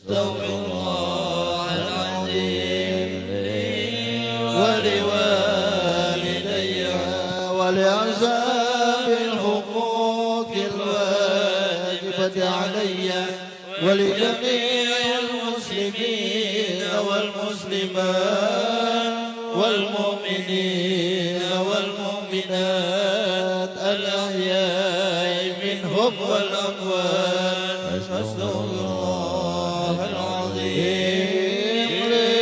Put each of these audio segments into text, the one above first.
أستغفر الله العظيم لي ولوالدي ولأصحاب الحقوق الواجبة علي ولجميع المسلمين والمسلمات والمؤمنين والمؤمنات الأحياء منهم والأموات أستغفر الله العظيم لي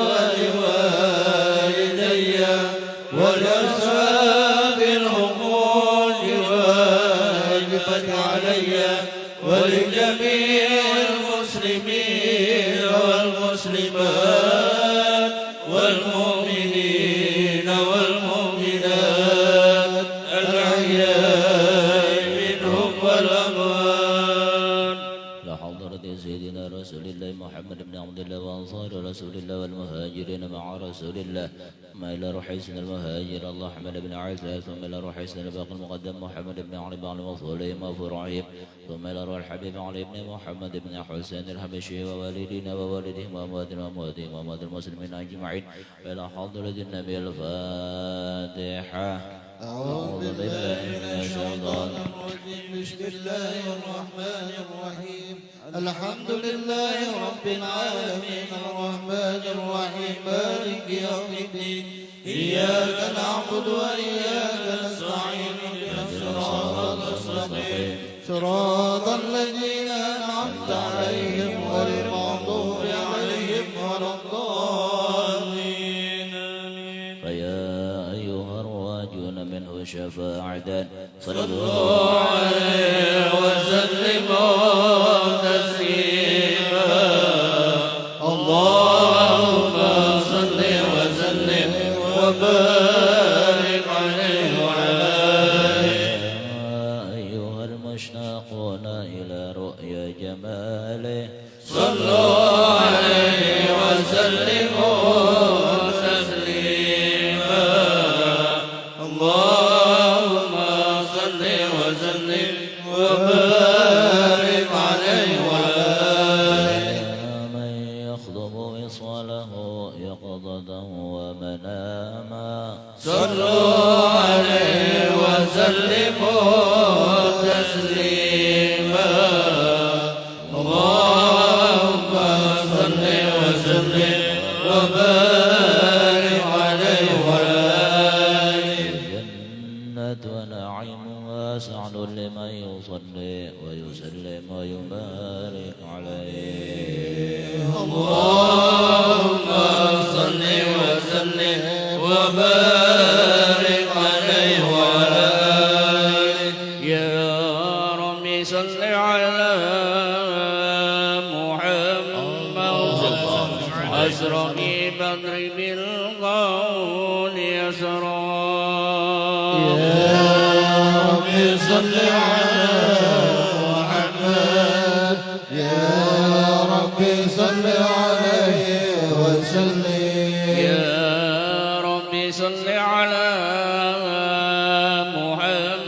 ولوالدي ولأصحاب الحقوق الواجبة علي ولجميع المسلمين والمسلمات والمؤمنين والمؤمنات الأحياء منهم والأموات. لحضرة سيدنا رسول الله محمد بن عبد الله وأنصار رسول الله والمهاجرين مع رسول الله ثم إلى روح حسن المهاجر الله أحمد بن عيسى ثم إلى روح حسن الباقي المقدم محمد بن علي بن وصولهم وفرعهم ثم إلى روح الحبيب علي بن محمد بن حسين الحبشي ووالدينا ووالدهم وأمواتنا وأمواتهم وأموات المسلمين أجمعين إلى حضرة النبي الفاتحة. أعوذ بالله من الشيطان الرجيم بسم الله الرحمن الرحيم الحمد لله رب العالمين الرحمن الرحيم مالك يوم الدين إياك نعبد وإياك نستعين اهدنا الصراط المستقيم صراط الذين أنعمت عليهم غير المغضوب عليهم ولا الضالين. فيا أيها الراجون منه شفاعة صلوا عليه وسلموا تسليما اللهم صل وسلم وبارك عليه وعلى أيها المشتاقون إلى رؤيا جماله صلوا عليه وسلموا تسليما اللهم صل وسلم وبارك عليه وعلى من يخضب وصاله يقظة ومناما صلوا عليه وسلموا تسليما اللهم صل وسلم وبارك عليه وعلى جنة ونعيم واسع لمن يصلي ويسلم ويبارك عليه اللهم صل وسلم وبارك عليه وعلى يا ربي صل على محمد أسرى بدر بالقول يسرى يا ربي صل على محمد يا ربي صل عليه وسلم يا ربي صل على محمد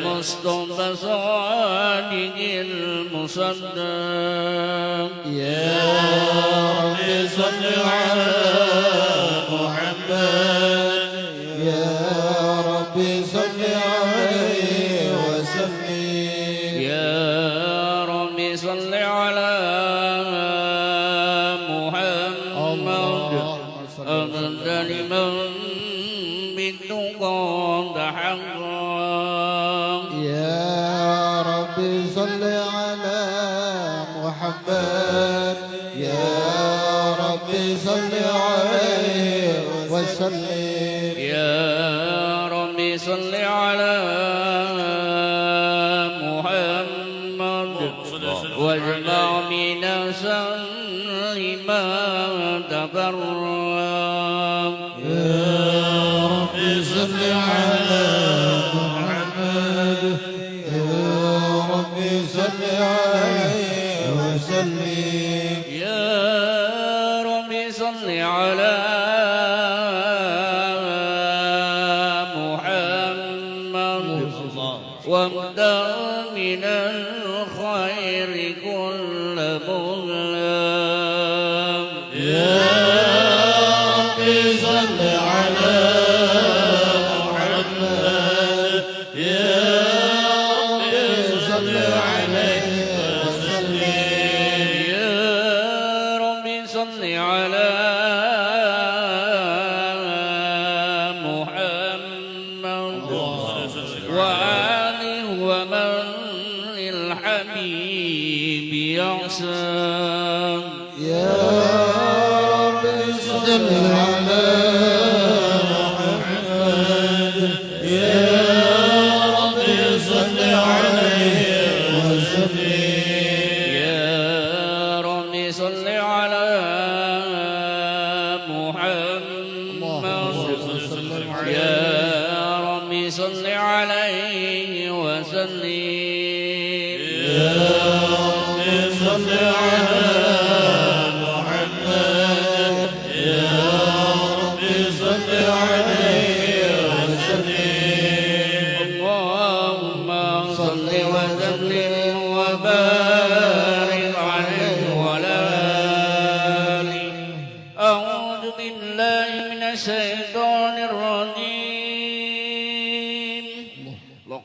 المصطفى صادق المصدق يا ربي صل على محمد يا ربي صل عليه وسلم يا ربي صل على محمد أفضل من بالتقى تحقق يا ربي صل على محمد يا ربي صل عليه وسلم يا ربي صل على محمد واجمع من شر ما تفرق يا ربي صل على محمد يا ربي صل عليه وسلم يا ربي صل على محمد وابدأ من الخير كله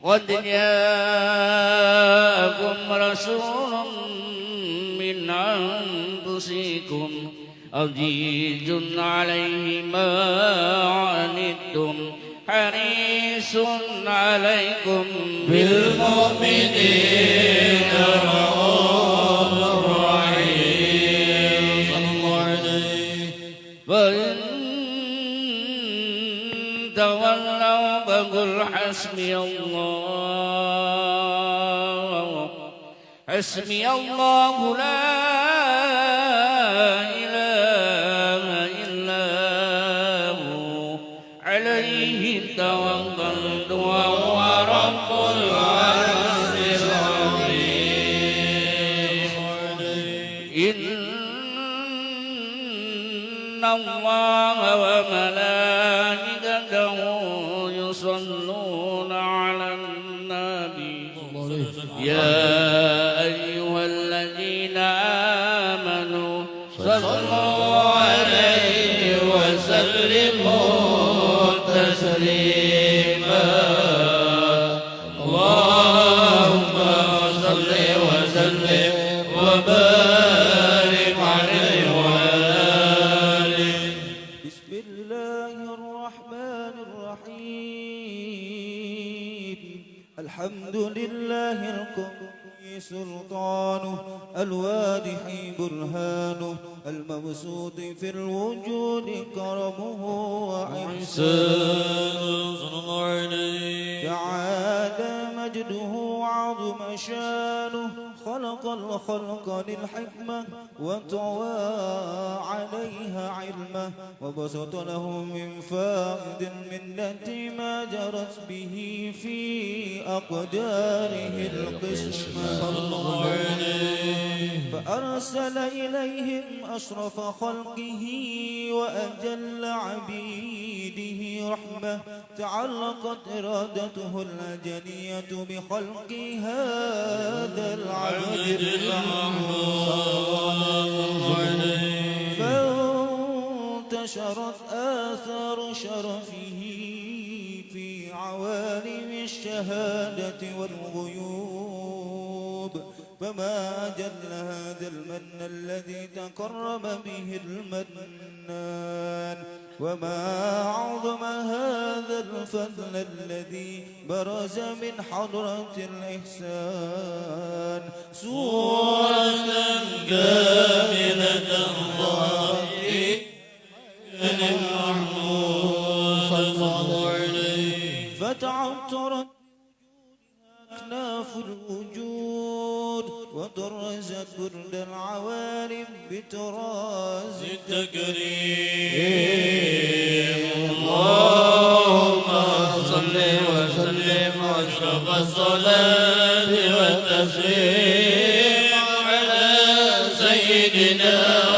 قد جاءكم رسول من أنفسكم عزيز عليه ما عنتم حريص عليكم بالمؤمنين رؤوف رحيم صلى الله عليه. فإن تولوا فقل حسبي الله لا إله إلا هو عليه توكلت وهو رب العرش العظيم. إن الله وملائكته يصلون على النبي يا أيها الذين آمنوا صلوا عليه وسلموا تسليما. اللهم صل وسلم وبارك عليه وعلى آله. بسم الله الرحمن الرحيم. الحمد لله القوي سلطانه الواضح برهانه المبسوط في الوجود كرمه وإحسانه تعالى مجده وعظم شانه خلق الخلق للحكمة وطوى عليها علمه وبسط له من فائد المنة ما جرت به في أقداره القسمة فأرسل إليهم أشرف خلقه وأجل عبيده رحمة تعلقت إرادته الأجلية بخلق هذا العبد المحمود فانتشرت آثار شرفه في عوالم الشهادة والغيوب فما أجل هذا المن الذي تكرم به المنان وما أعظم هذا الفضل الذي برز من حضرة الإحسان صورة كاملة ظاهرة المحمود صلى الله عليه فتعطرت أكناف الوجود وطرزت برد العوالم بتراز التكريم. اللهم صل وسلم واشرف الصلاة والتسليم على سيدنا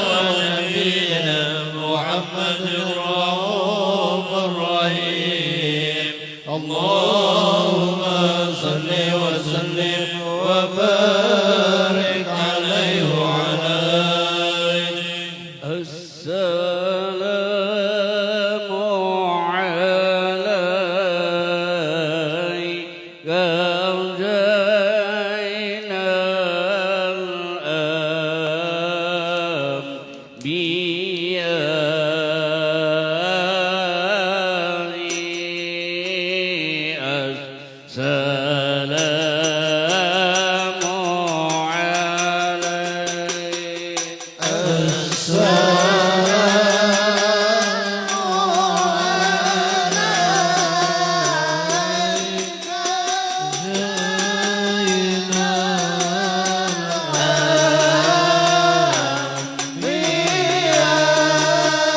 ونبينا محمد الرؤوف الرحيم. اللهم صل وسلم وبارك عليه وعلى آله. السلام عليك زين الأنبياء السلام عليك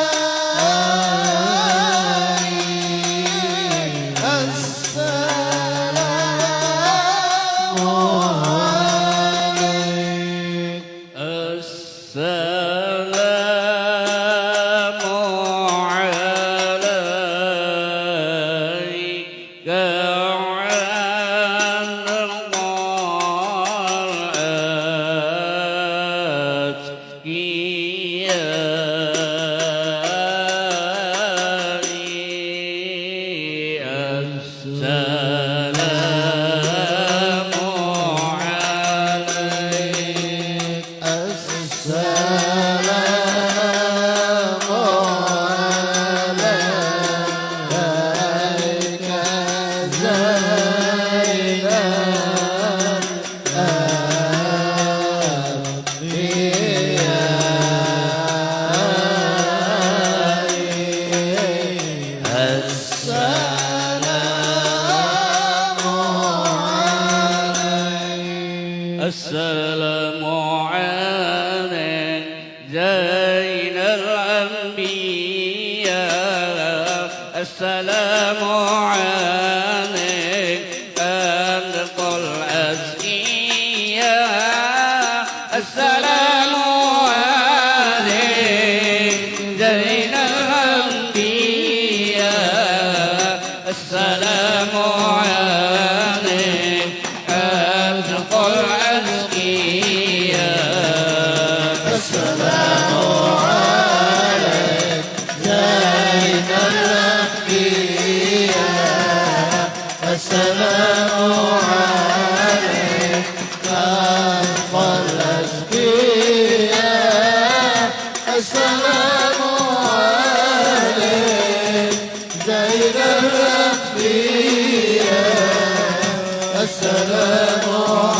السلام عليك وعلى الأتقياء السلام عليك السلام عليك زين الأنبياء السلام عليك خالق الأزكياء السلام عليك زين الأنبياء السلام عليك خالق الأزكياء السلام عليك زين الأنبياء السلام عليك خلق الأزكياء السلام عليك زين الأنبياء السلام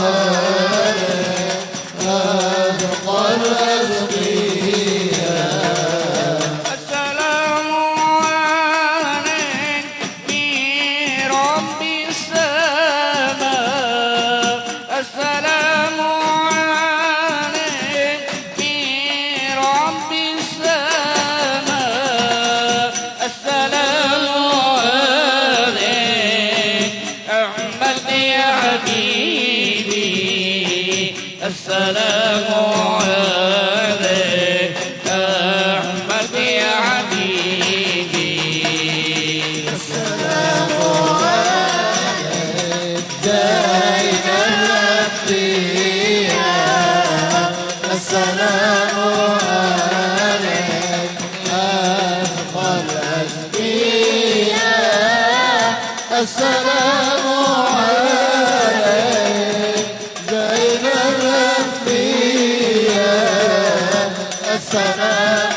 عليك خلق الأزكياء السلام عليك من رب السماء السلام عليك من رب السماء السلام عليك أحمد يا حبيبي السلام عليك أحمد يا حبيبي السلام عليك زين الأنبياء السلام عليك خلق الأزكياء السلام عليك زين الأنبياء السلام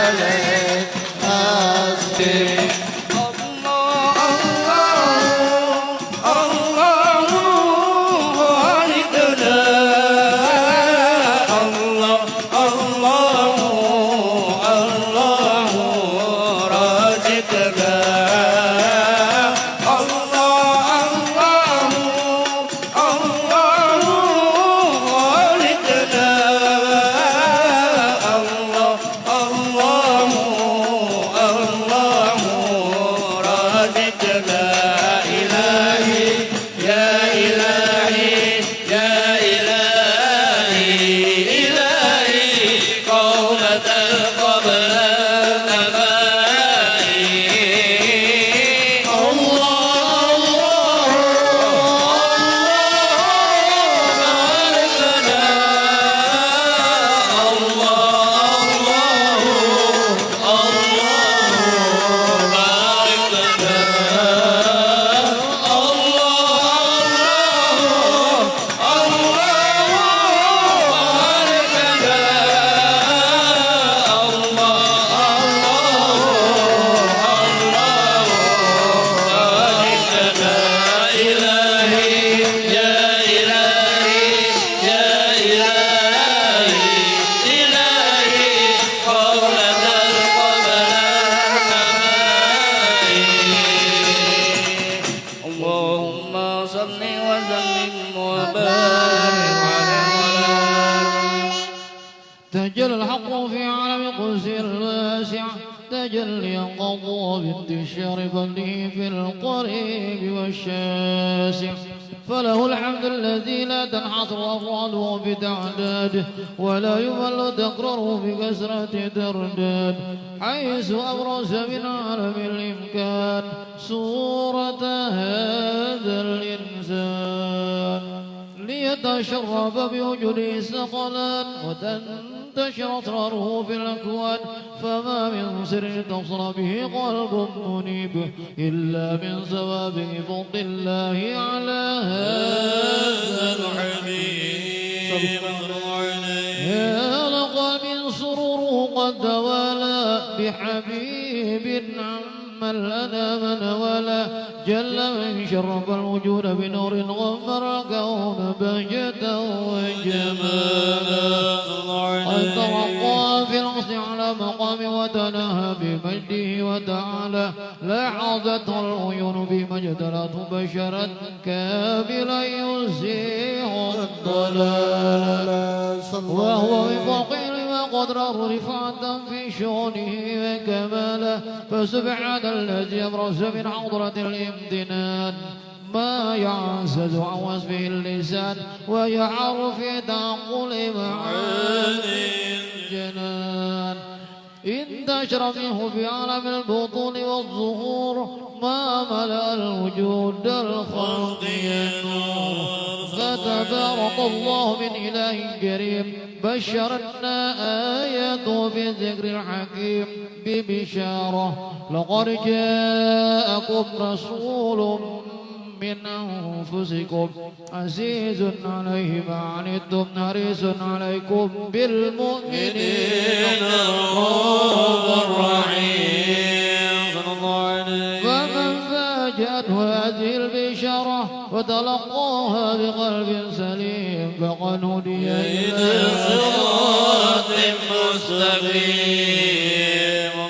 عليك أصدق الله تجلى الحق في عالم قدسه الواسع تجليا قضى بانتشار فضله في القريب والشاسع فله الحمد الذي لا تنحصر أفراده بتعداده ولا يمل تكرره بكثرة ترداد حيث أبرز من عالم الإمكان صورة هذا الإنسان ليتشرف بوجوده الثقلان وتنتشر أسراره في الأكوان فما من سر اتصل به قلب منيب إلا من سوابق فضل الله على هذا الحبيب يا لقلب سروره قد توالى بحبيب عم الأنام نوالا جل من شرف الوجود بنور غفر الكون بهجة وجمالا قد ترقى في الأرض على مقام وتناهى بمجده وتعالى لاحظته العيون بمجدلته بشرا كاملا يزيغ الضلال وهو بفوق وقدره رفعة في شؤونه وكماله فسبحان الذي أبرز من حضرة الامتنان ما يعزز عن وصفه اللسان ويعر في تعقل معاني الجنان انتشر منه في عالم البطون والظهور ما ملأ الوجود الخلق النور فتبارك الله من إله كريم بشرنا آياته في الذكر الحكيم ببشارة لقد جاءكم رسول من أنفسكم عزيز عليه ما عنتم حريص عليكم بالمؤمنين رؤوف رحيم فمن فاجأته هذه البشارة وتلقاها بقلب سليم فقد هدي إلى صراط مستقيم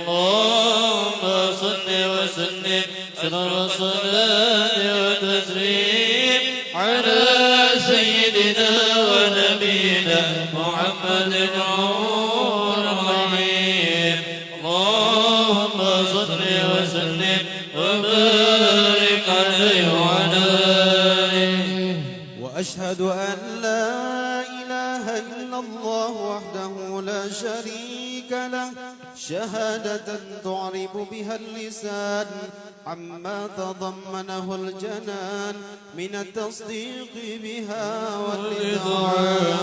اللهم صل وسلم على الصلاة والتسليم على سيدنا ونبينا محمد نور الرحيم اللهم صل وسلم وبارك عليه وعلى آله وأشهد أن لا إله إلا الله وحده لا شريك له شهادة تعرب بها اللسان عما تضمنه الجنان من التصديق بها والإذعان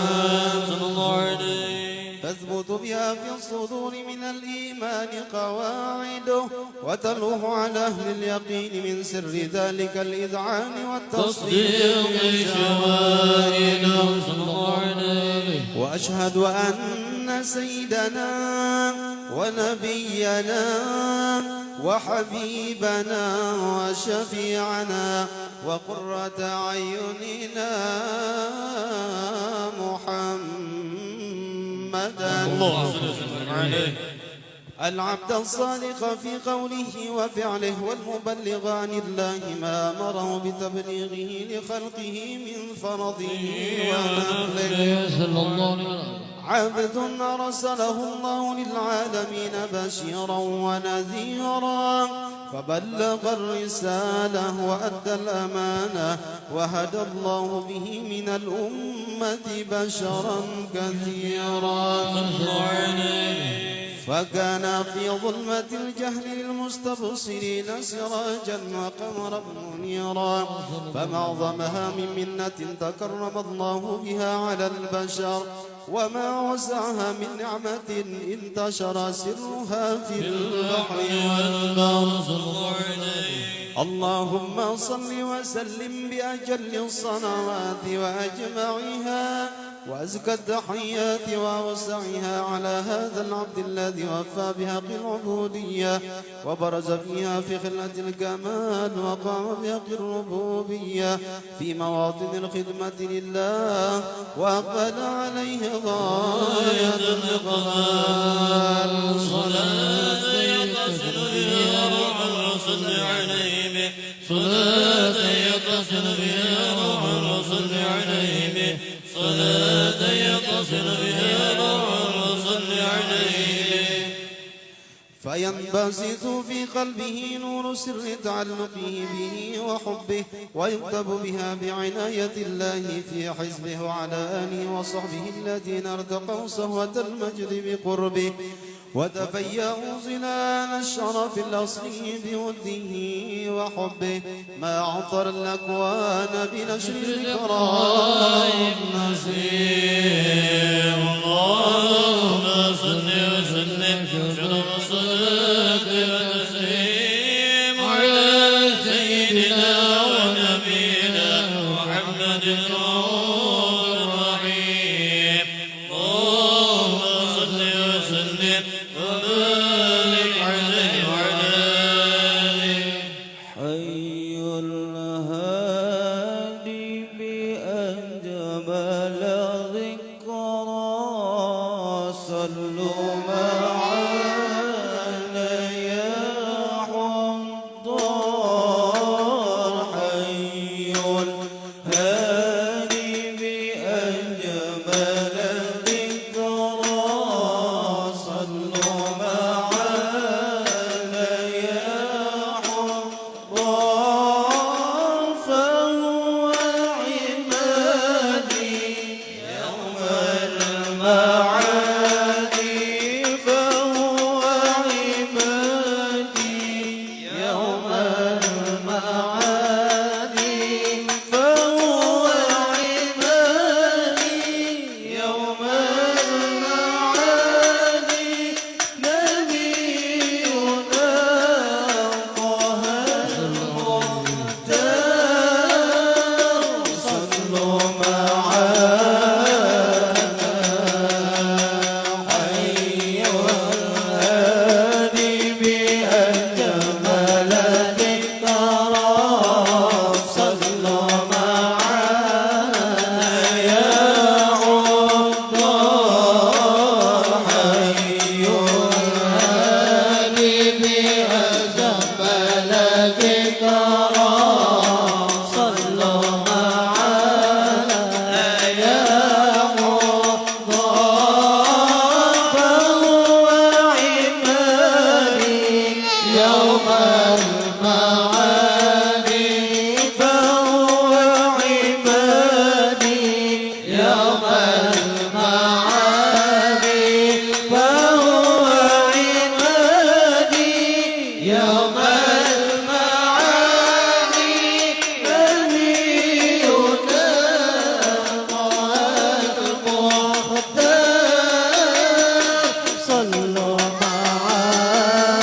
تثبت بها في الصدور من الإيمان قواعده وتلوح على أهل اليقين من سر ذلك الإذعان والتصديق شواهده وأشهد أن سيدنا ونبينا وحبيبنا وشفيعنا وقرة أعيننا محمدا العبد الصادق في قوله وفعله والمبلغ عن الله ما أمره بتبليغه لخلقه من فرضه ونفله عبد أرسله الله للعالمين بشيرا ونذيرا فبلغ الرسالة وأدى الأمانة وهدى الله به من الأمة بشرا كثيرا فكان في ظلمة الجهل للمستبصرين سراجا وقمرا منيرا فمعظمها من منة تكرم الله بها على البشر وما وسعها من نعمة انتشر سرها في البحر والبر اللهم صل وسلم بأجل الصلوات وأجمعها وأزكى التحيات وأوسعها على هذا العبد الذي وفى بحق العبودية وبرز فيها في خلة الكمال وقام بحق الربوبية في مواطن الخدمة لله وأقبل عليه غاية الإقبال صلاة يتصل بها روح الرسل عليه صلاة يتصل بها روح الرسل عليه صلاة يتصل بها روح الرسل فينبسط في قلبه نور سر تعلقه به وحبه، ويكتب بها بعناية الله في حزبه وعلى آله وصحبه الذين ارتقوا صهوة المجد بقربه، وتفيأوا ظلال الشرف الأصلي بوده وحبه، ما عطر الأكوان بنشر الكرام نسيم. اللهم صل وسلم شرف الصلاة والتسليم على سيدنا ونبينا محمد الرحيم. اللهم صل وسلم وبارك عليه وعلى آله. حي الهادي بأجمل ذكرى صلوا معنا يا حضار. حي الهادي بأجمل ذكرى صلوا معنا يا حضار. فهو عمادي يوم المعاد، فهو عمادي يوم المعاد، فهو عمادي يوم المعاد. نبينا طه المختار صلوا معنا. حي الهادي بأجمل ذكرى صلوا معنا يا عطار. حي الهادي بأجمل ذكرى صلوا معنا يا حضار. فهو عمادي يوم المعاد، فهو عمادي يوم المعاد، فهو عمادي يوم المعاد. نبينا طه المختار صلوا معنا.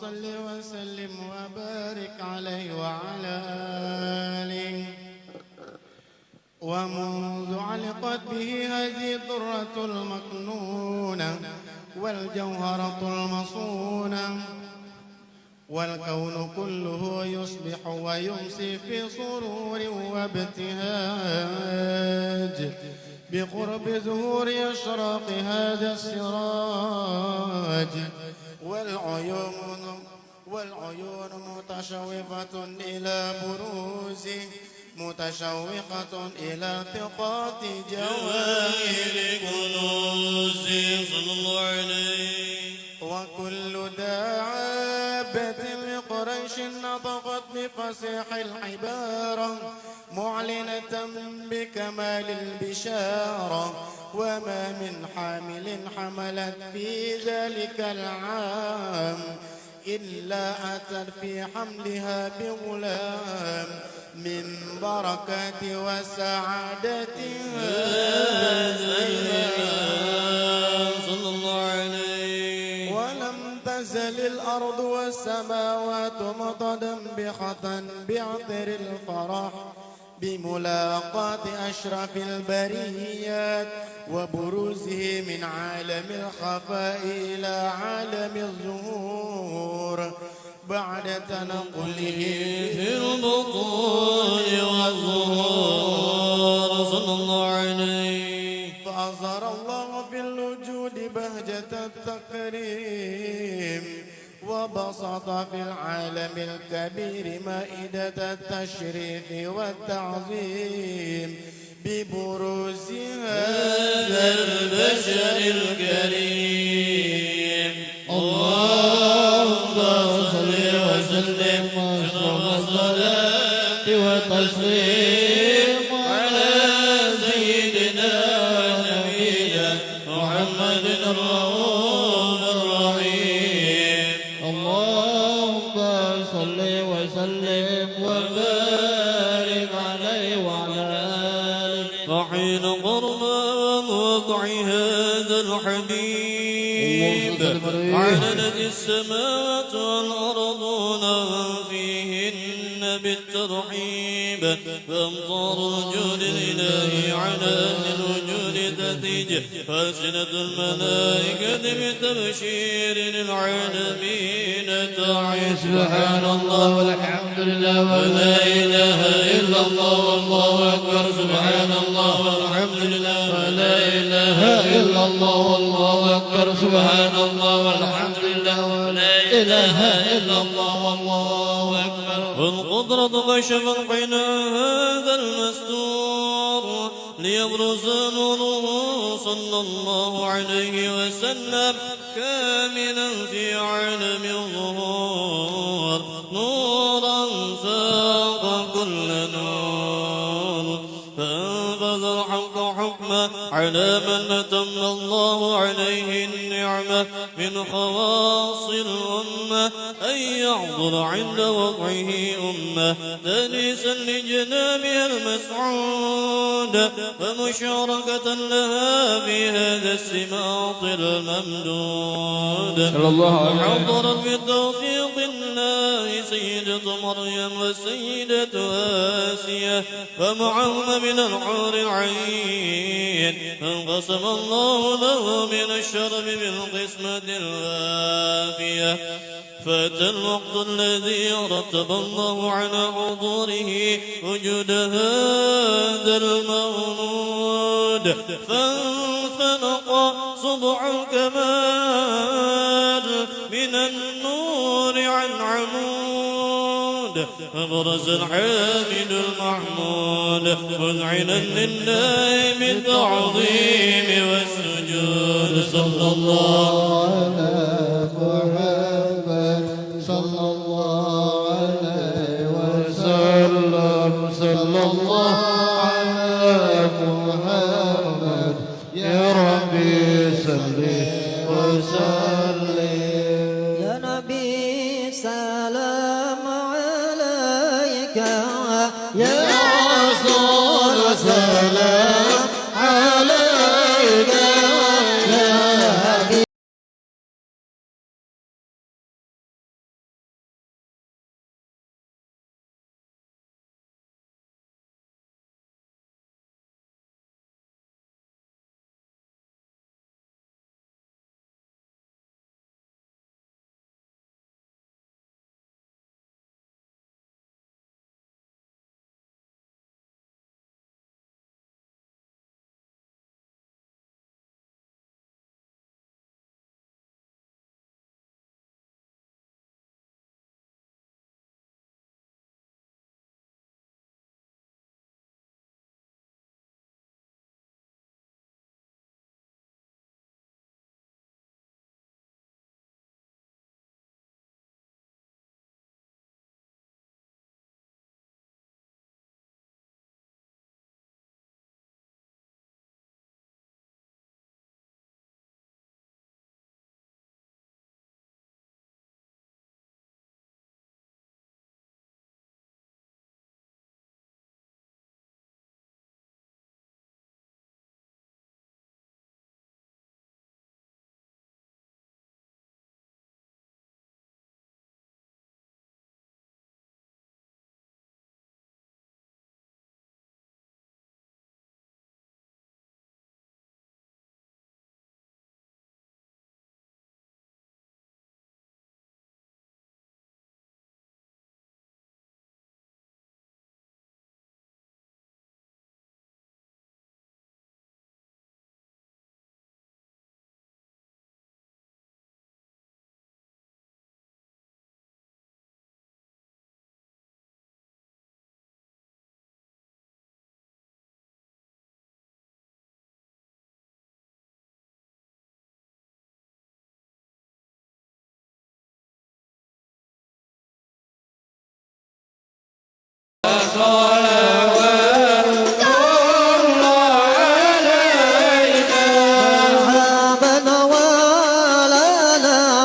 صل وسلم وبارك عليه وعلى آله. ومنذ علقت به هذه الضرة المكنونة والجوهرة المصونة والكون كله يصبح ويمسي في سرور وابتهاج بقرب ظهور إشراق هذا السراج والعيون متشوفة إلى بروزه متشوقة إلى التقاط جواهر كنوزه صلى الله عليه. وكل دابة لقريش نطقت بفصيح العبارة معلنة بكمال البشارة وما من حامل حملت في ذلك العام إلا أتت في حملها بغلام من بركات وسعادة هذا الأيام صلى الله عليه. ولم تزل الأرض والسماوات متدنبخة بعطر الفرح بملاقاة أشرف البريات وبروزه من عالم الخفاء إلى عالم الظهور بعد تنقله في البطون والظهور صلى الله عليه. فأظهر الله في الوجود بهجة التكريم وبسط في العالم الكبير مائدة التشريف والتعظيم ببروز هذا البشر الكريم. اللهم صل وسلم والصلاة والتسليم على سيدنا ونبينا محمد الرؤوف الرحيم. اللهم صل وسلم وبارك عليه وعلى آله. وحين قرب وقع هذا الحبيب علنت السماوات والأرضون فيهن بالترحيب فأمطار الوجود الإلهي على أهل الوجود تتيج فألسنة الملائكة بالتبشير للعالمين تعي. سبحان الله والحمد لله ولا إله إلا الله والله أكبر. سبحان الله والحمد لله ولا إله إلا الله والله أكبر. سبحان الله والحمد لله ولا إله إلا الله والله أكبر. والقدرة كشفت حين هذا المستور ليبرز نوره صلى الله عليه وسلم كاملا في عالم الظهور نورا فاق كل نور فأنفذ الحق حكمه على من أتم الله عليه النعمة من خواص الأمة أن يحضر عند وضعه أمة تانيسا لجنابها المسعود ومشاركة لها في هذا السماط الممدود. وحضرا بتوفيق الله سيدة مريم وسيدة آسيا ومعهما من الحور العين فانقسم الله له من الشرب بالقسمة الوافية فأتى الوقت الذي رتب الله على حضوره وجود هذا المولود فانفلق صبح الكمال من النور عن عمود فبرز الحامد المحمود مذعنا لله بالتعظيم والسجود. صلى الله صلى الله عليه وسلم. صلى الله على محمد يا ربي صل وسلم. يا نبي سلام عليك يا رسول سلام عليك.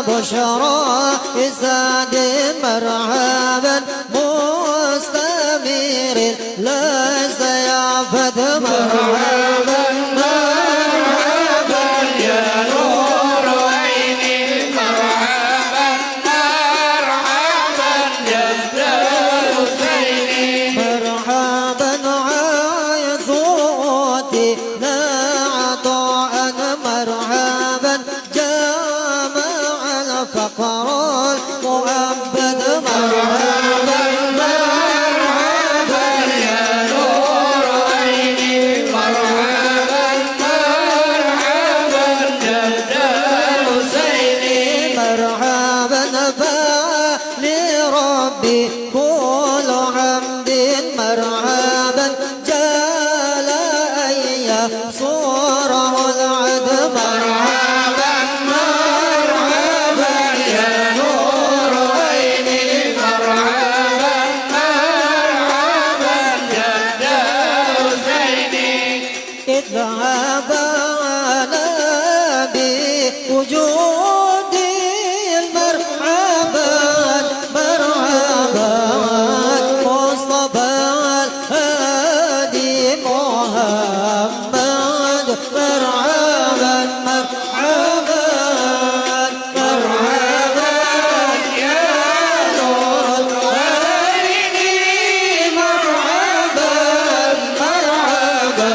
بشرى إسعاد مرحبا مستمر ليس يعفد مرحبا مرحبا يا نور عيني مرحبا مرحبا جد حسيني مرحبا حيث أوتينا عطاء مرحبا فقر المؤبد مرحبا مرحبا يا نور عيني مرحبا مرحبا جد حسيني مرحبا فلربي كل حمد مرحبا جل أن يصوره العد مرحبا ذهبنا بوجود المرحبا مرحبا مصطفى الهادي محمد مرحبا مرحبا مرحبا يا نور العين مرحبا مرحبا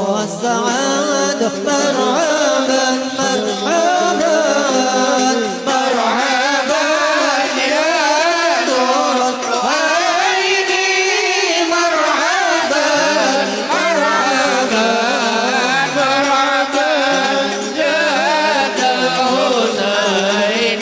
والسعاد مرحبا مرحبا مرحبا يا نور العين مرحبا مرحبا مرحبا جد حسين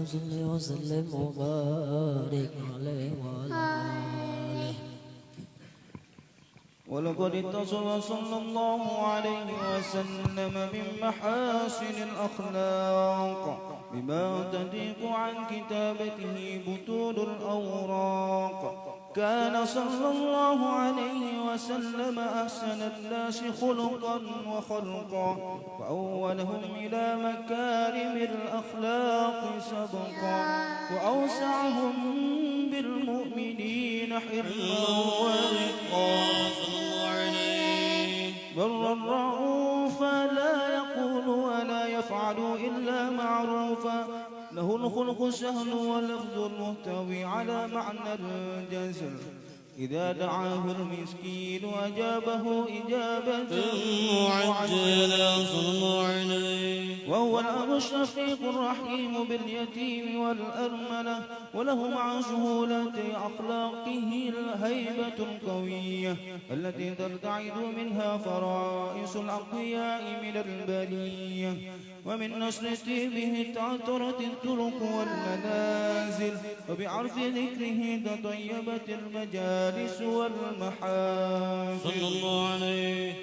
صل وسلم وبارك عليه وعلى آله ولقد اتصف صلى الله عليه وسلم من محاسن الأخلاق بما تضيق عن كتابته بطول الأوراق. كان صلى الله عليه وسلم أحسن الناس خلقا وخلقا وأولهم إلى مكارم الأخلاق سبقا وأوسعهم بالمؤمنين حرما ورفقا برا رؤوفا لا يقول ولا يفعل إلا معروفا له الخلق السهل واللفظ المحتوي على معنى الجزل إذا دعاه المسكين أجابه إجابة معجلة صلى الله عليه. وهو الأب الشفيق الرحيم باليتيم والأرملة وله مع سهولة أخلاقه الهيبة القوية التي ترتعد منها فرائس الأقوياء من البرية. ومن نسل به تعطرت الطرق والمنازل وبعرف ذكره تطيبت المجالس والمحافل صلى الله عليه.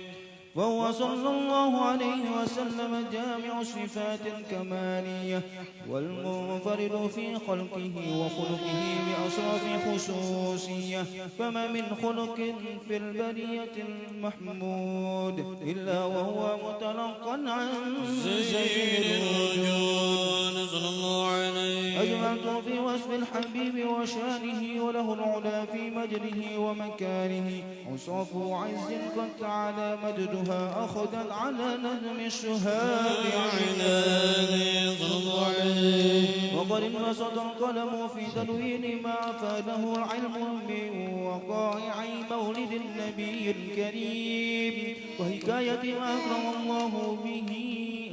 وهو صلى الله عليه وسلم جامع الصفات الكمالية والمنفرد في خلقه وخلقه بأشرف خصوصية. فما من خلق في البرية المحمود إلا وهو متلقا عن سيد الوجود صلى الله عليه. أجملت في وصف الحبيب وشانه وله العلا في مجره ومكانه أوصاف عز قد تعالى مجده أخذت على نجم الشهاب عنان صلى الله عليه. وقد انبسط القلم في تدوين ما أفاده العلم من وقائع مولد النبي الكريم وحكاية ما أكرم الله به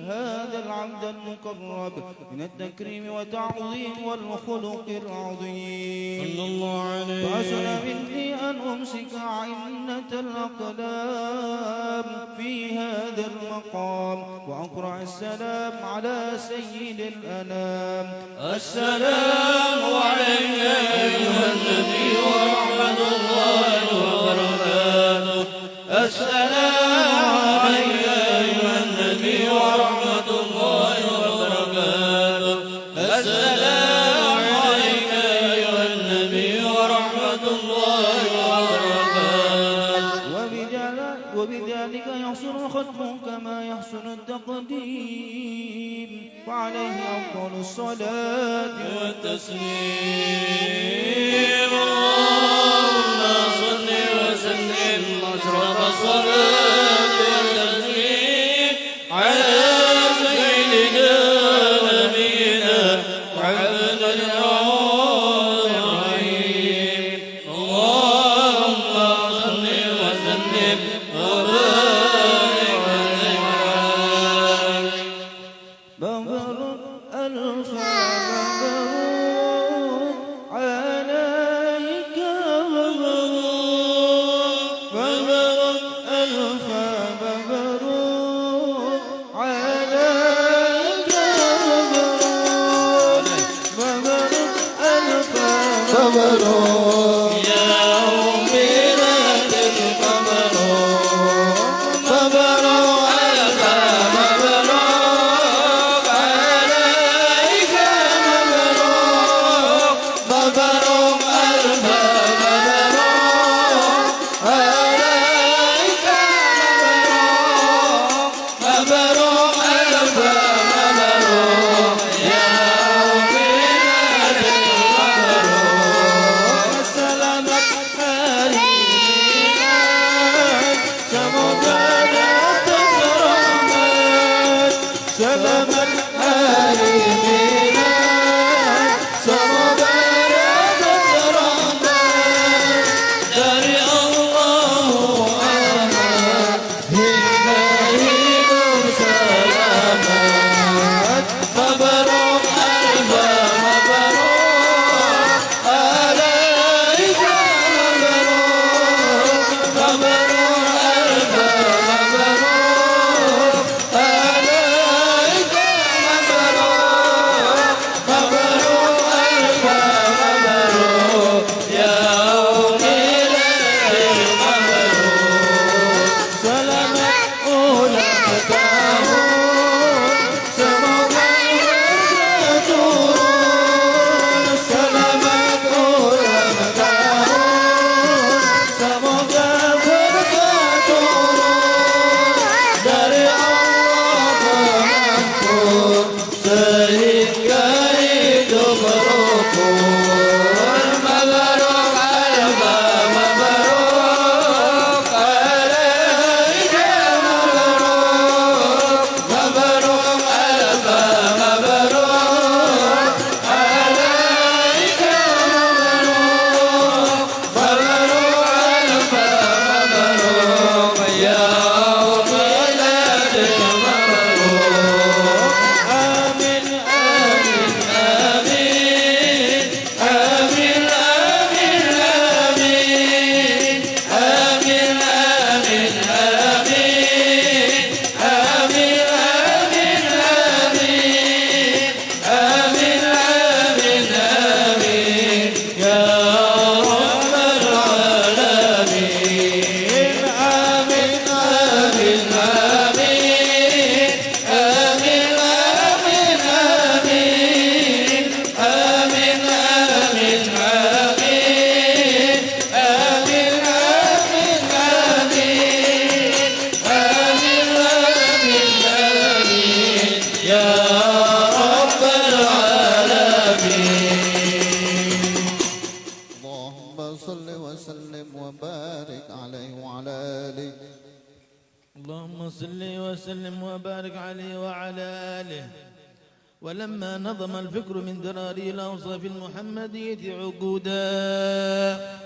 هذا العبد المقرب من التكريم والتعظيم والخلق العظيم صلى الله عليه. فحسن مني أن أمسك عنة الأقلام في هذا المقام وأقرأ السلام على سيد الأنام. السلام عليك أيها النبي ورحمة الله وبركاته. السلام عليك أيها النبي ورحمة الله وبركاته. السلام عليك أيها النبي ورحمة الله وبركاته. وبذلك يحسن الختم كما يحسن التقديم وعليه أفضل الصلاة والتسليم. اللهم صل وسلم أشرف الصلاة والتسليم على سيدنا ونبينا محمد الرحيم. اللهم صل وسلم وبارك عليه. مبروك ألف مبروك عليك مبروك مبروك ألف مبروك عليك مبروك مبروك ألف مبروك يا أمي لا مبروك مبروك ألف مبروك عليك مبروك مبروك ألف مبروك عليك مبروك مبروك ألف مبروك يا أمي لا مبروك اللهم صل وسلم وبارك عليه وعلى آله. ولما نظم الفكر من دراري الأوصاف المحمدية عقودا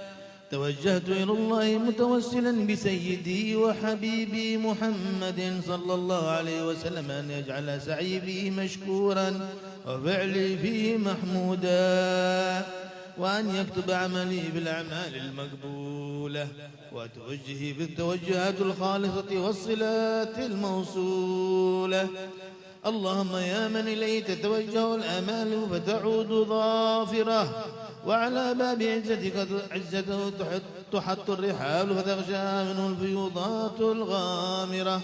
توجهت إلى الله متوسلا بسيدي وحبيبي محمد صلى الله عليه وسلم أن يجعل سعي فيه مشكورا وفعلي فيه محمودا، وأن يكتب عملي بالأعمال المقبولة وتوجهي في التوجهات الخالصة والصلات الموصولة. اللهم يا من إليه تتوجه الآمال فتعود ظافرة، وعلى باب عزته تحط الرحال فتغشى منه الفيوضات الغامرة،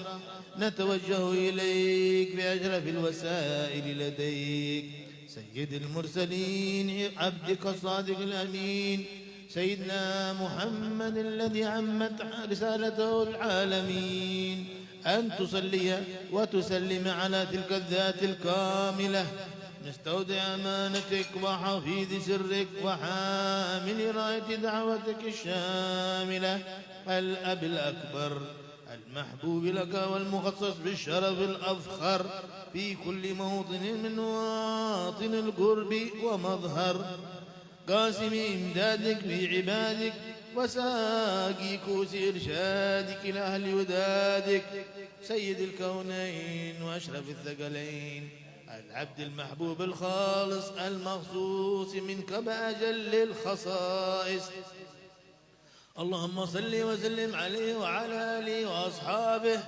نتوجه إليك بأشرف الوسائل لديك سيد المرسلين عبدك الصادق الأمين سيدنا محمد الذي عمت رسالته العالمين، أن تصلي وتسلم على تلك الذات الكاملة مستودع أمانتك وحفيظ سرك وحامل راية دعوتك الشاملة، الأب الأكبر المحبوب لك والمخصص بالشرف الأفخر في كل موطن من مواطن القرب ومظهر، قاسم إمدادك في عبادك وساقي كوس إرشادك لأهل ودادك، سيد الكونين وأشرف الثقلين، العبد المحبوب الخالص المخصوص منك بأجل الخصائص. اللهم صل وسلم عليه وعلى آله وأصحابه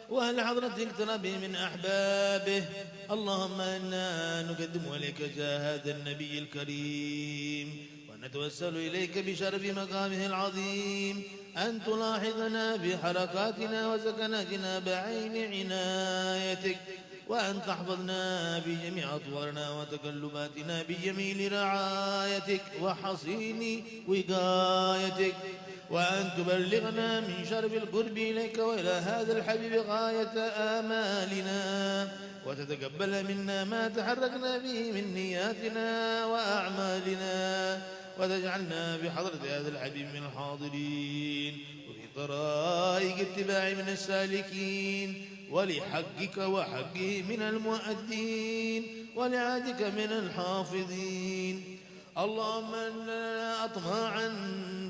وأهل حضرتك تربي من أحبابه. اللهم إنا نقدم إليك جاه هذا النبي الكريم ونتوسل إليك بشرف مقامه العظيم أن تلاحظنا في حركاتنا وسكناتنا بعين عنايتك، وأن تحفظنا بجميع أطوارنا وتقلباتنا بجميل رعايتك وحصين وقايتك، وأن تبلغنا من شرف القرب إليك وإلى هذا الحبيب غاية آمالنا، وتتقبل منا ما تحركنا به من نياتنا وأعمالنا، وتجعلنا بحضرة هذا الحبيب من الحاضرين وفي طرائق اتباع من السالكين، ولحقك وحقه من المؤدين ولعادك من الحافظين. اللهم إننا أطماعا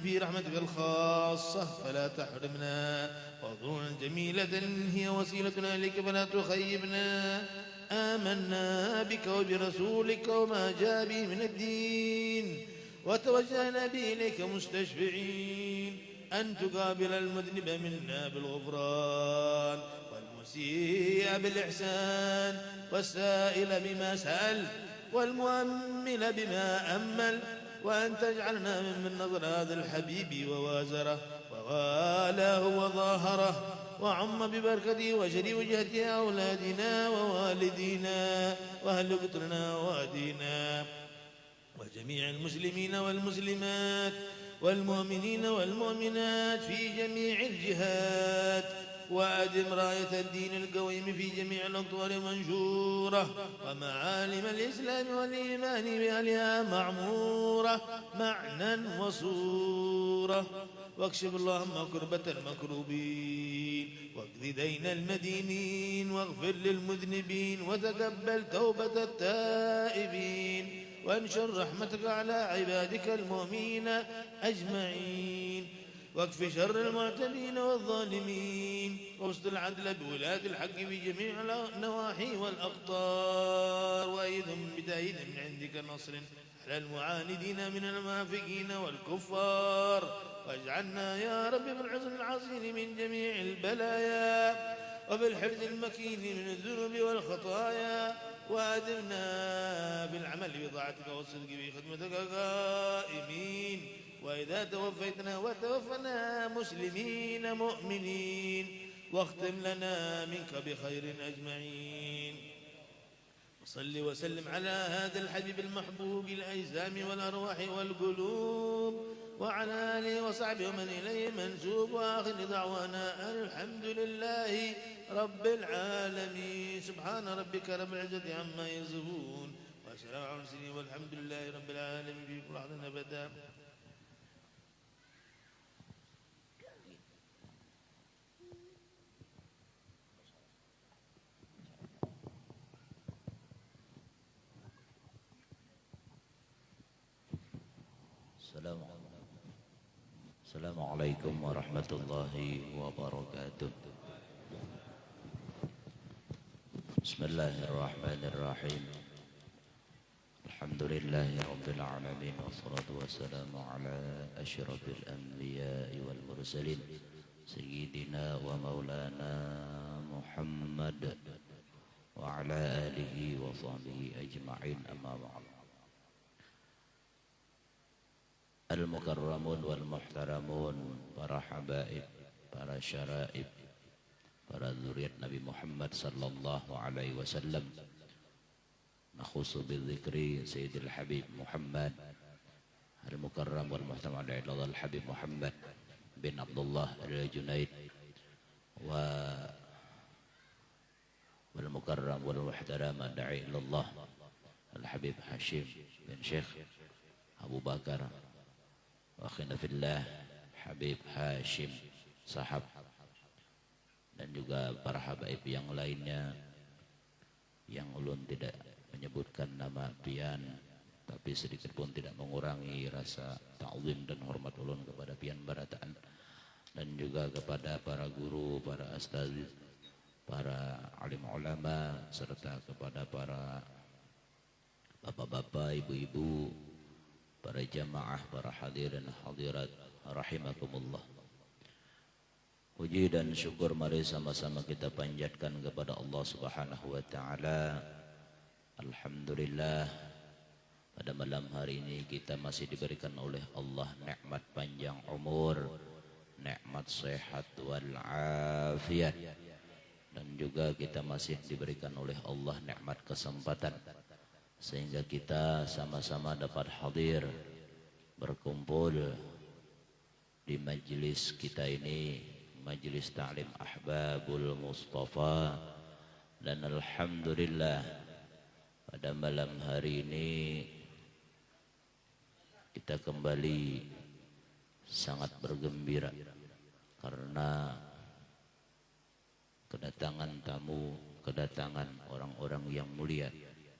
في رحمتك الخاصة فلا تحرمنا، وظنونا جميلة هي وسيلتنا إليك فلا تخيبنا. آمنا بك وبرسولك وما جاء به من الدين، وتوجهنا به إليك مستشفعين أن تقابل المذنب منا بالغفران والمسيء بالإحسان والسائل بما سأل والمؤمل بما أمل، وأن تجعلنا ممن نظر هذا الحبيب ووازره وغالاه وظاهره وعم ببركته وجري وجهته أولادنا ووالدينا وأهل قطرنا ووادينا وجميع المسلمين والمسلمات والمؤمنين والمؤمنات في جميع الجهات، وأدم راية الدين القويم في جميع الأطوار منشورة، ومعالم الإسلام والإيمان بأهلها معمورة معنى وصورة، واكشف اللهم كربة المكروبين واقض دين المدينين واغفر للمذنبين وتقبل توبة التائبين، وانشر رحمتك على عبادك المؤمنين أجمعين، واكف شر المعتدين والظالمين، واسد العدل بولاة الحق في جميع النواحي والأقطار، وأيدهم بتأييد من عندك نصر على المعاندين من المنافقين والكفار، واجعلنا يا رب بالحزن العظيم من جميع البلايا وبالحفظ المكين من الذنوب والخطايا، وأدمنا بالعمل بطاعتك والصدق في خدمتك قائمين، وإذا توفيتنا وتوفنا مسلمين مؤمنين، واختم لنا منك بخير أجمعين. وصل وسلم على هذا الحبيب المحبوب الأجسام والأرواح والقلوب وعلى آله وصحبه ومن إليه منسوب، وآخر دعوانا أن الحمد لله رب العالمين. سبحان ربك رب العزة عما يصفون وسلام على المرسلين والحمد لله رب العالمين في كل لحظة أبدا. Assalamualaikum warahmatullahi wabarakatuh. Bismillahirrahmanirrahim. Alhamdulillahi rabbil alamin wassalatu wassalamu ala asyrafil anbiya'i wal mursalin sayyidina wa maulana Muhammad wa ala alihi wa sahbihi ajma'in, amma ba'd. Al-mukarramun wal muhtaramun, para habaib, para syaraib, para zuriat Nabi Muhammad sallallahu alaihi wasallam. Nakhusu bidzikri Sayyidil Habib Muhammad al-mukarram wal muhtaram ala ilallah al-Habib Muhammad bin Abdullah al-Junaid wal mukarram wal muhtaram da'i ilallah al-Habib Hashim bin Syekh Abu Bakar wa akhina fillah Habib Hashim Sahab, dan juga para habaib yang lainnya yang ulun tidak menyebutkan nama pian, tapi sedikit pun tidak mengurangi rasa ta'zim dan hormat ulun kepada pian barataan, dan juga kepada para guru, para astaz, para alim ulama, serta kepada para bapak-bapak, ibu-ibu, para jamaah, para hadirin hadirat rahimakumullah. Puji dan syukur mari sama-sama kita panjatkan kepada Allah Subhanahu wa taala. Alhamdulillah, pada malam hari ini kita masih diberikan oleh Allah nikmat panjang umur, nikmat sehat wal afiat, dan juga kita masih diberikan oleh Allah nikmat kesempatan sehingga kita sama-sama dapat hadir berkumpul di majlis kita ini, majlis ta'lim Ahbabul Mustafa. Dan alhamdulillah pada malam hari ini kita kembali sangat bergembira karena kedatangan tamu, kedatangan orang-orang yang mulia,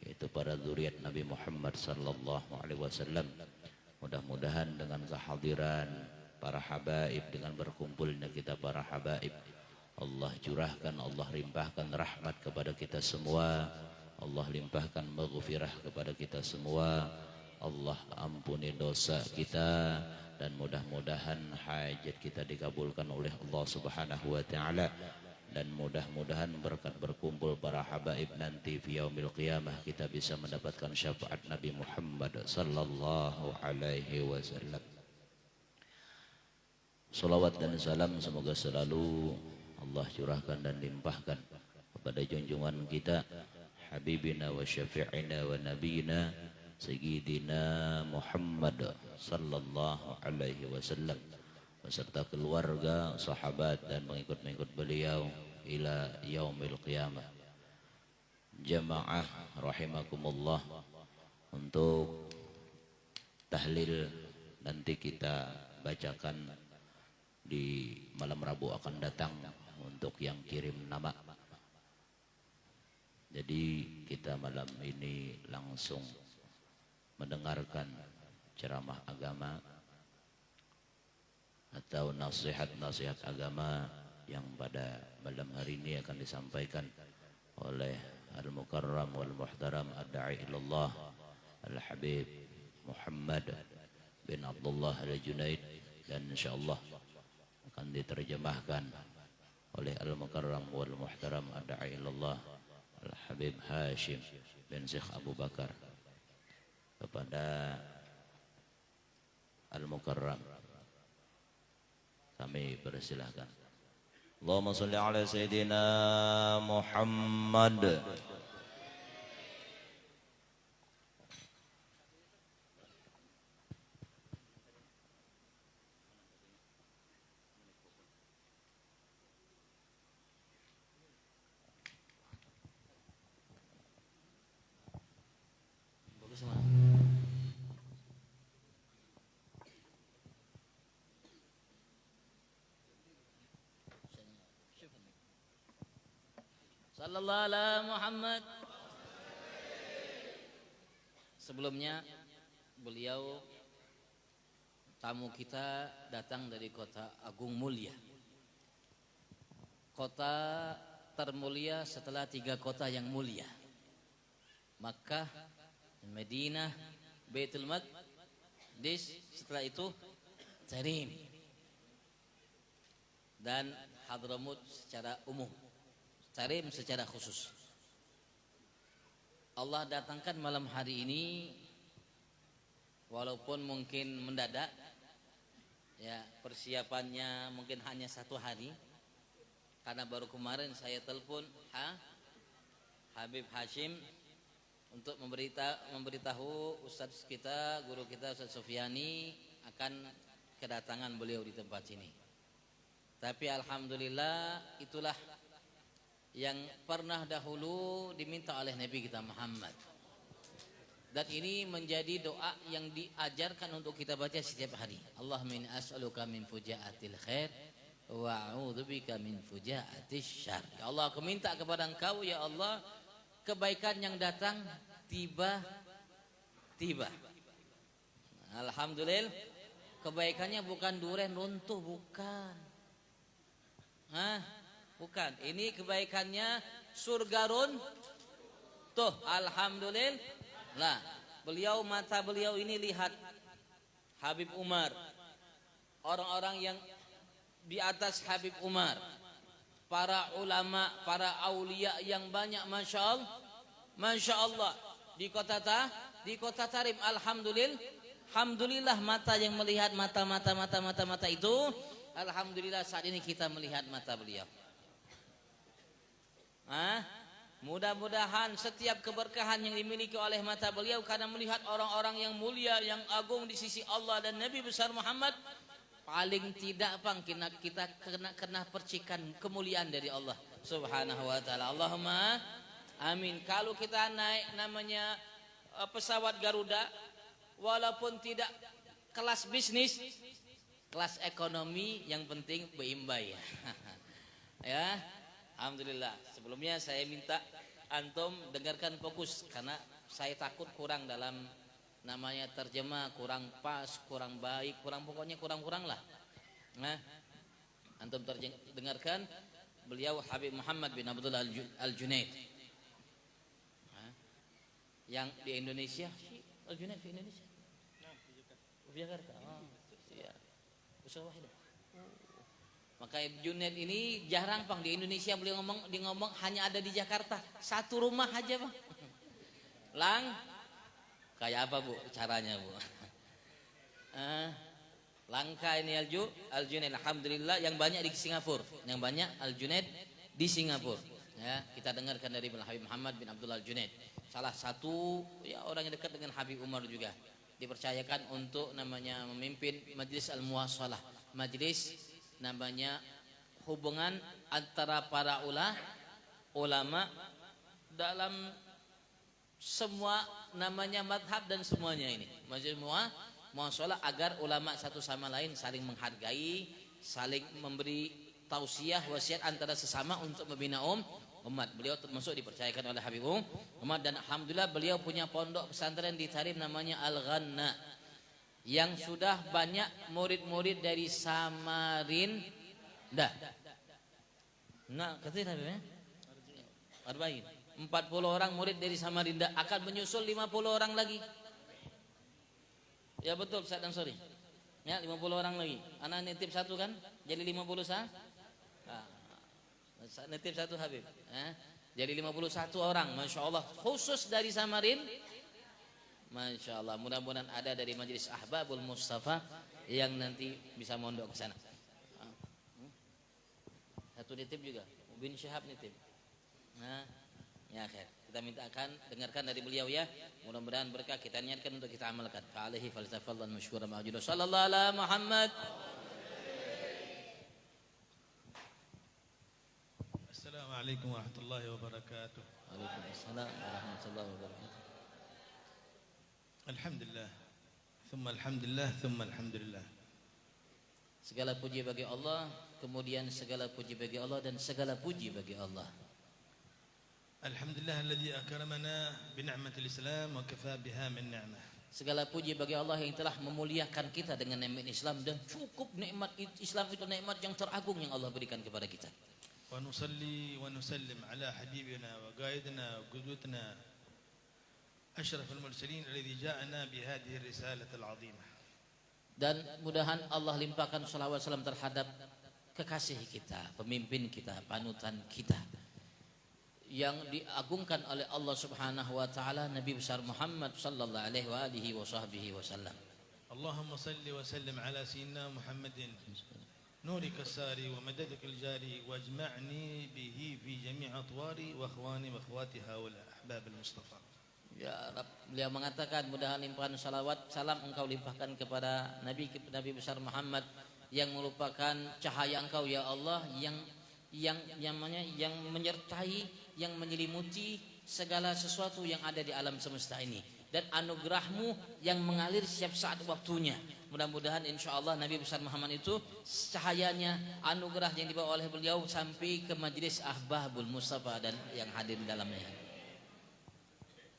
yaitu para zuriat Nabi Muhammad sallallahu alaihi wasallam. Mudah-mudahan dengan kehadiran para habaib, dengan berkumpulnya kita para habaib, Allah curahkan, Allah limpahkan rahmat kepada kita semua, Allah limpahkan maghfirah kepada kita semua, Allah ampuni dosa kita, dan mudah-mudahan hajat kita dikabulkan oleh Allah Subhanahu wa taala. Dan mudah-mudahan berkat berkumpul para habaib nanti fi yaumil qiyamah kita bisa mendapatkan syafaat Nabi Muhammad sallallahu alaihi wasallam. Salawat dan salam semoga selalu Allah curahkan dan limpahkan kepada junjungan kita, habibina wa syafi'ina wa nabiyina sayyidina Muhammad sallallahu alaihi wasallam beserta keluarga, sahabat, dan pengikut-pengikut beliau ila yaumil qiyamah. Jamaah rahimakumullah, untuk tahlil nanti kita bacakan di malam Rabu akan datang untuk yang kirim nama. Jadi kita malam ini langsung mendengarkan ceramah agama atau nasihat-nasihat agama yang pada malam hari ini akan disampaikan oleh Al-Mukarram wal Muhtaram Ad-Da'i Ilallah Al-Habib Muhammad bin Abdullah Al-Junaid, dan insyaallah akan diterjemahkan oleh Al-Mukarram wal Muhtaram Ad-Da'i Ilallah Al-Habib Hashim bin Syekh Abu Bakar. Kepada Al-Mukarram kami persilahkan. Allahumma salli ala Sayyidina Muhammad. Sallallahu ala Muhammad. Sebelumnya beliau tamu kita datang dari kota agung mulia. Kota termulia setelah 3 kota yang mulia. Makkah, Madinah, Baitul Maqdis, setelah itu Tarim dan Hadramut secara umum, Tarim secara khusus. Allah datangkan malam hari ini, walaupun mungkin mendadak, ya persiapannya mungkin hanya 1 hari, karena baru kemarin saya telepon Habib Hashim untuk memberitahu Ustadz kita, guru kita Ustadz Sufyani akan kedatangan beliau di tempat ini. Tapi alhamdulillah itulah yang pernah dahulu diminta oleh Nabi kita Muhammad. Dan ini menjadi doa yang diajarkan untuk kita baca setiap hari. Allahumma inni as'aluka min fujaatil khair wa a'udzubika min fujaatis syarr. Ya Allah, aku minta kepada Engkau ya Allah kebaikan yang datang tiba-tiba. Alhamdulillah, kebaikannya bukan duren runtuh, bukan. Bukan. Ini kebaikannya surga runtuh. Alhamdulillah. Lah, mata beliau ini lihat Habib Umar, orang-orang yang di atas Habib Umar, para ulama, para aulia yang banyak, masya Allah di kota Tarim. Alhamdulillah mata yang melihat mata itu, alhamdulillah saat ini kita melihat mata beliau. Mudah-mudahan setiap keberkahan yang dimiliki oleh mata beliau karena melihat orang-orang yang mulia, yang agung di sisi Allah dan Nabi besar Muhammad, paling tidak kita kena percikan kemuliaan dari Allah Subhanahu wa taala. Allahumma amin. Kalau kita naik namanya pesawat Garuda, walaupun tidak kelas bisnis, kelas ekonomi, yang penting beimbai. Ya, alhamdulillah. Sebelumnya saya minta antum dengarkan fokus karena saya takut kurang dalam namanya terjemah, kurang pas, kurang baik, pokoknya kurang lah. Nah, antum dengarkan beliau Habib Muhammad bin Abdullah Al-Junaid. Yang di Indonesia, Al-Junaid di Indonesia. Di Jakarta. Iya. Usaha wahidah. Maka Junaid ini jarang Bang di Indonesia beliau ngomong hanya ada di Jakarta. 1 rumah aja Bang. Kayak apa Bu caranya Bu? Langka ini Al-Junaid. Alhamdulillah yang banyak di Singapura. Yang banyak Al-Junaid di Singapura. Ya, kita dengarkan dari Habib Muhammad bin Abdullah Al-Junaid. Salah satu ya orang yang dekat dengan Habib Umar juga. Dipercayakan untuk namanya memimpin Majlis Al-Muwasalah. Majlis namanya hubungan antara para ulama dalam semua namanya madhab dan semuanya ini. Majlis Muwasalah agar ulama satu sama lain saling menghargai, saling memberi tausiah wasiat antara sesama untuk membina umat. Beliau termasuk dipercayakan oleh Habib Umar dan alhamdulillah beliau punya pondok pesantren di Tarim namanya Al-Ghanna yang sudah banyak murid-murid dari Samarinda. Nah, kata Habib ya? 40 orang murid dari Samarinda akan menyusul 50 orang lagi. Ya betul Ustaz dan sorry. Ya 50 orang lagi. Anak nitip 1 kan? Jadi 50 sah. Nitip 1 Habib. Jadi 51 orang, masya Allah. Khusus dari Samarin, masya Allah. Mudah-mudahan ada dari Majelis Ahbabul Mustafa yang nanti bisa mondok ke sana. 1 nitip juga. Bin Syihab nitip. Ya khair. Kita mintakan dengarkan dari beliau ya. Mudah-mudahan berkah kita niatkan untuk kita amalkan. Fa'alaihi faltafadhal masykuran ma'juran. Sallallahu ala Muhammad. Assalamualaikum warahmatullahi wabarakatuh. Waalaikumsalam warahmatullahi wabarakatuh. Alhamdulillah. Thumma alhamdulillah, thumma alhamdulillah. Segala puji bagi Allah, kemudian segala puji bagi Allah dan segala puji bagi Allah. Alhamdulillah alladhi akramana bi ni'matil Islam wa kafa biha min ni'mah. Segala puji bagi Allah yang telah memuliakan kita dengan nikmat Islam, dan cukup nikmat Islam itu nikmat yang teragung yang Allah berikan kepada kita. ونصلي ونسلم على حبيبنا وقائدنا وقدوتنا أشرف المرسلين الذي جاءنا بهذه الرسالة العظيمة. Dan mudahan Allah limpahkan salawat salam terhadap kekasih kita, pemimpin kita, panutan kita, yang diagungkan oleh Allah Subhanahu wa taala, Nabi besar Muhammad sallallahu alaihi wasallam. اللهم صل وسلم على سيدنا محمد نورك الساري ومددك الجاري واجمعني به في جميع أطواري وأخواني وأخواتي هؤلاء أحباب المصطفى. Ya Rab, beliau mengatakan mudahan limpahan salawat salam engkau limpahkan kepada Nabi besar Muhammad yang merupakan cahaya engkau ya Allah, yang menyertai, yang menyelimuti segala sesuatu yang ada di alam semesta ini, dan anugerahmu yang mengalir setiap saat waktunya. Mudah-mudahan insyaallah Nabi besar Muhammad itu cahayanya, anugerah yang dibawa oleh beliau sampai ke majlis Ahbabul Mustafa dan yang hadir di dalamnya.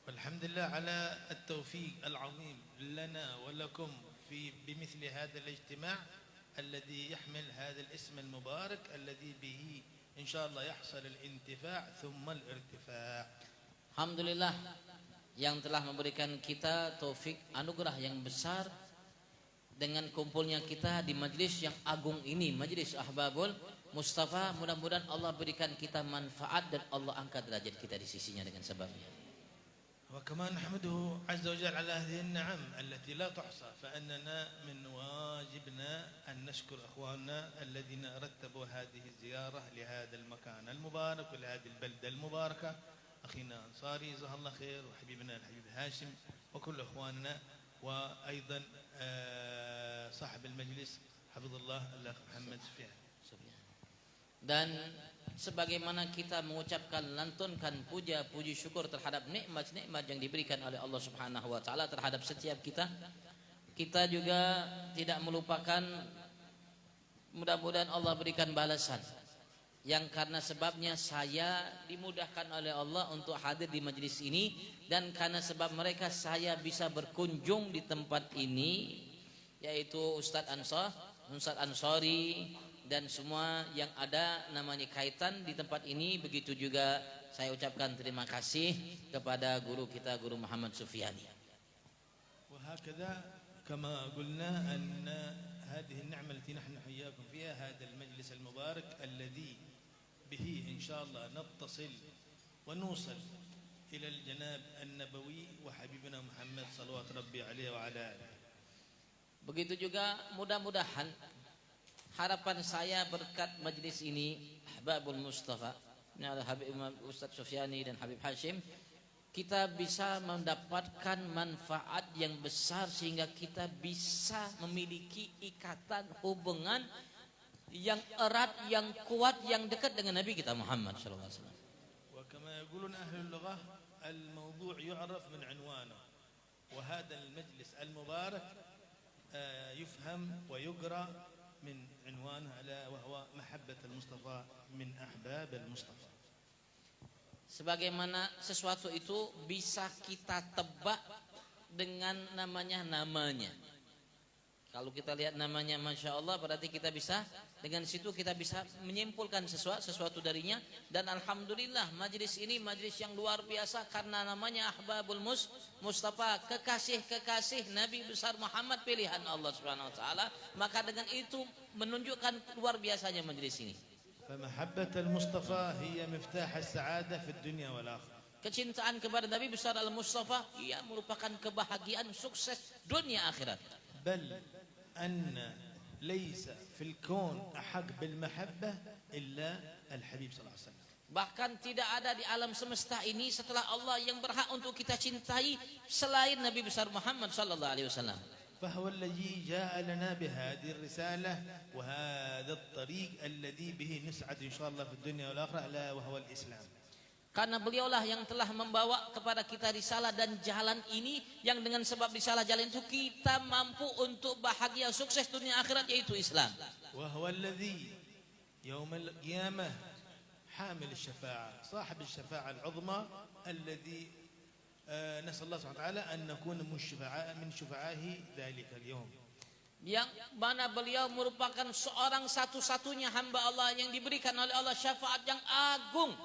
والحمد لله على التوفيق العظيم لنا ولكم بمثل هذا الاجتماع الذي يحمل هذا الاسم المبارك الذي به إن شاء الله يحصل الانتفاع ثم الارتفاع. Alhamdulillah yang telah memberikan kita taufik, anugerah yang besar dengan kumpulnya kita di majlis yang agung ini, majlis Ahbabul Mustafa. Mudah-mudahan Allah berikan kita manfaat dan Allah angkat derajat kita di sisinya dengan sebabnya. وكما نحمده عز وجل على هذه النعم التي لا تحصى، فإننا من واجبنا أن نشكر أخواننا الذين رتبوا هذه الزيارة لهذا المكان المبارك ولهذه البلدة المباركة، أخينا أنصاري جزاه الله خير، وحبيبنا الحبيب هاشم، وكل أخواننا، وأيضا صاحب المجلس حفظ الله الأخ محمد سفيان. Dan sebagaimana kita mengucapkan, lantunkan puja puji syukur terhadap nikmat-nikmat yang diberikan oleh Allah Subhanahu wa taala terhadap setiap kita, kita juga tidak melupakan mudah-mudahan Allah berikan balasan yang karena sebabnya saya dimudahkan oleh Allah untuk hadir di majlis ini, dan karena sebab mereka saya bisa berkunjung di tempat ini, yaitu Ustadz Ansari dan semua yang ada namanya kaitan di tempat ini. Begitu juga saya ucapkan terima kasih kepada guru kita, Guru Muhammad Sufyani. وهكذا كما قلنا أن هذه النعمة التي نحن حياكم فيها هذا المجلس المبارك الذي به إن شاء الله نتصل ونوصل إلى الجناب النبوي وحبيبنا محمد صلوات ربي عليه وعلى آله. Begitu juga mudah-mudahan harapan saya berkat majlis ini Ahbabul Mustafa, ini ada Habib Ustaz Sufyani dan Habib Hashim, kita bisa mendapatkan manfaat yang besar sehingga kita bisa memiliki ikatan hubungan yang erat, yang kuat, yang dekat dengan Nabi kita Muhammad sallallahu alaihi wasallam. وكما يقولون أهل اللغة الموضوع يعرف من عنوانه، وهذا المجلس المبارك يفهم ويقرأ من عنوانه ألا وهو محبة المصطفى من أحباب المصطفى. Sebagaimana sesuatu itu bisa kita tebak dengan namanya. Kalau kita lihat namanya Masya Allah, berarti kita bisa, dengan situ kita bisa menyimpulkan sesuatu darinya. Dan Alhamdulillah majlis ini majlis yang luar biasa karena namanya Ahbabul Mustafa, kekasih-kekasih Nabi besar Muhammad pilihan Allah Subhanahu wa taala. Maka dengan itu menunjukkan luar biasanya majlis ini. فمحبة المصطفى هي مفتاح السعادة في الدنيا والآخرة. Kecintaan kepada Nabi besar Al-Mustafa ia merupakan kebahagiaan sukses dunia akhirat. بل أن ليس في الكون أحق بالمحبة إلا الحبيب صلى الله عليه وسلم. Bahkan tidak ada di alam semesta ini setelah Allah yang berhak untuk kita cintai selain Nabi besar Muhammad sallallahu alaihi wasallam. فهو الذي جاء لنا بهذه الرسالة وهذا الطريق الذي به نسعد إن شاء الله في الدنيا والآخرة ألا وهو الإسلام. Karena beliaulah yang telah membawa kepada kita risalah dan jalan ini, yang dengan sebab risalah jalan itu kita mampu untuk bahagia sukses dunia akhirat, yaitu Islam. وهو الذي يوم القيامة حامل الشفاعة صاحب الشفاعة العظمى الذي نسأل الله سبحانه وتعالى أن نكون من شفعائه ذلك اليوم. Yang mana beliau merupakan seorang satu-satunya hamba Allah yang diberikan oleh Allah syafaat yang agung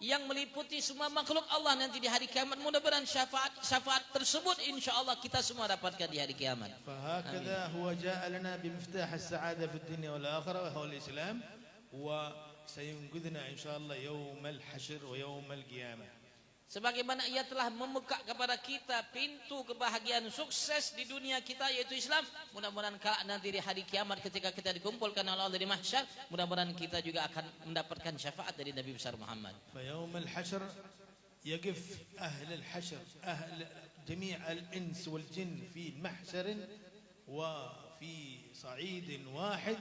yang meliputi semua makhluk Allah nanti di hari kiamat. Mudah-mudahan syafaat tersebut insyaallah kita semua dapatkan di hari kiamat. فهكذا هو جاء لنا بمفتاح السعادة في الدنيا والآخرة وهو الإسلام وسينقذنا إن شاء الله يوم الحشر ويوم القيامة. Sebagaimana ia telah membuka kepada kita pintu kebahagiaan sukses di dunia kita yaitu Islam, mudah-mudahan nanti di hari kiamat ketika kita dikumpulkan oleh Allah di mahsyar, mudah-mudahan kita juga akan mendapatkan syafaat dari Nabi besar Muhammad. فيوم الحشر يقف أهل الحشر جميع الإنس والجن في محشر وفي صعيد واحد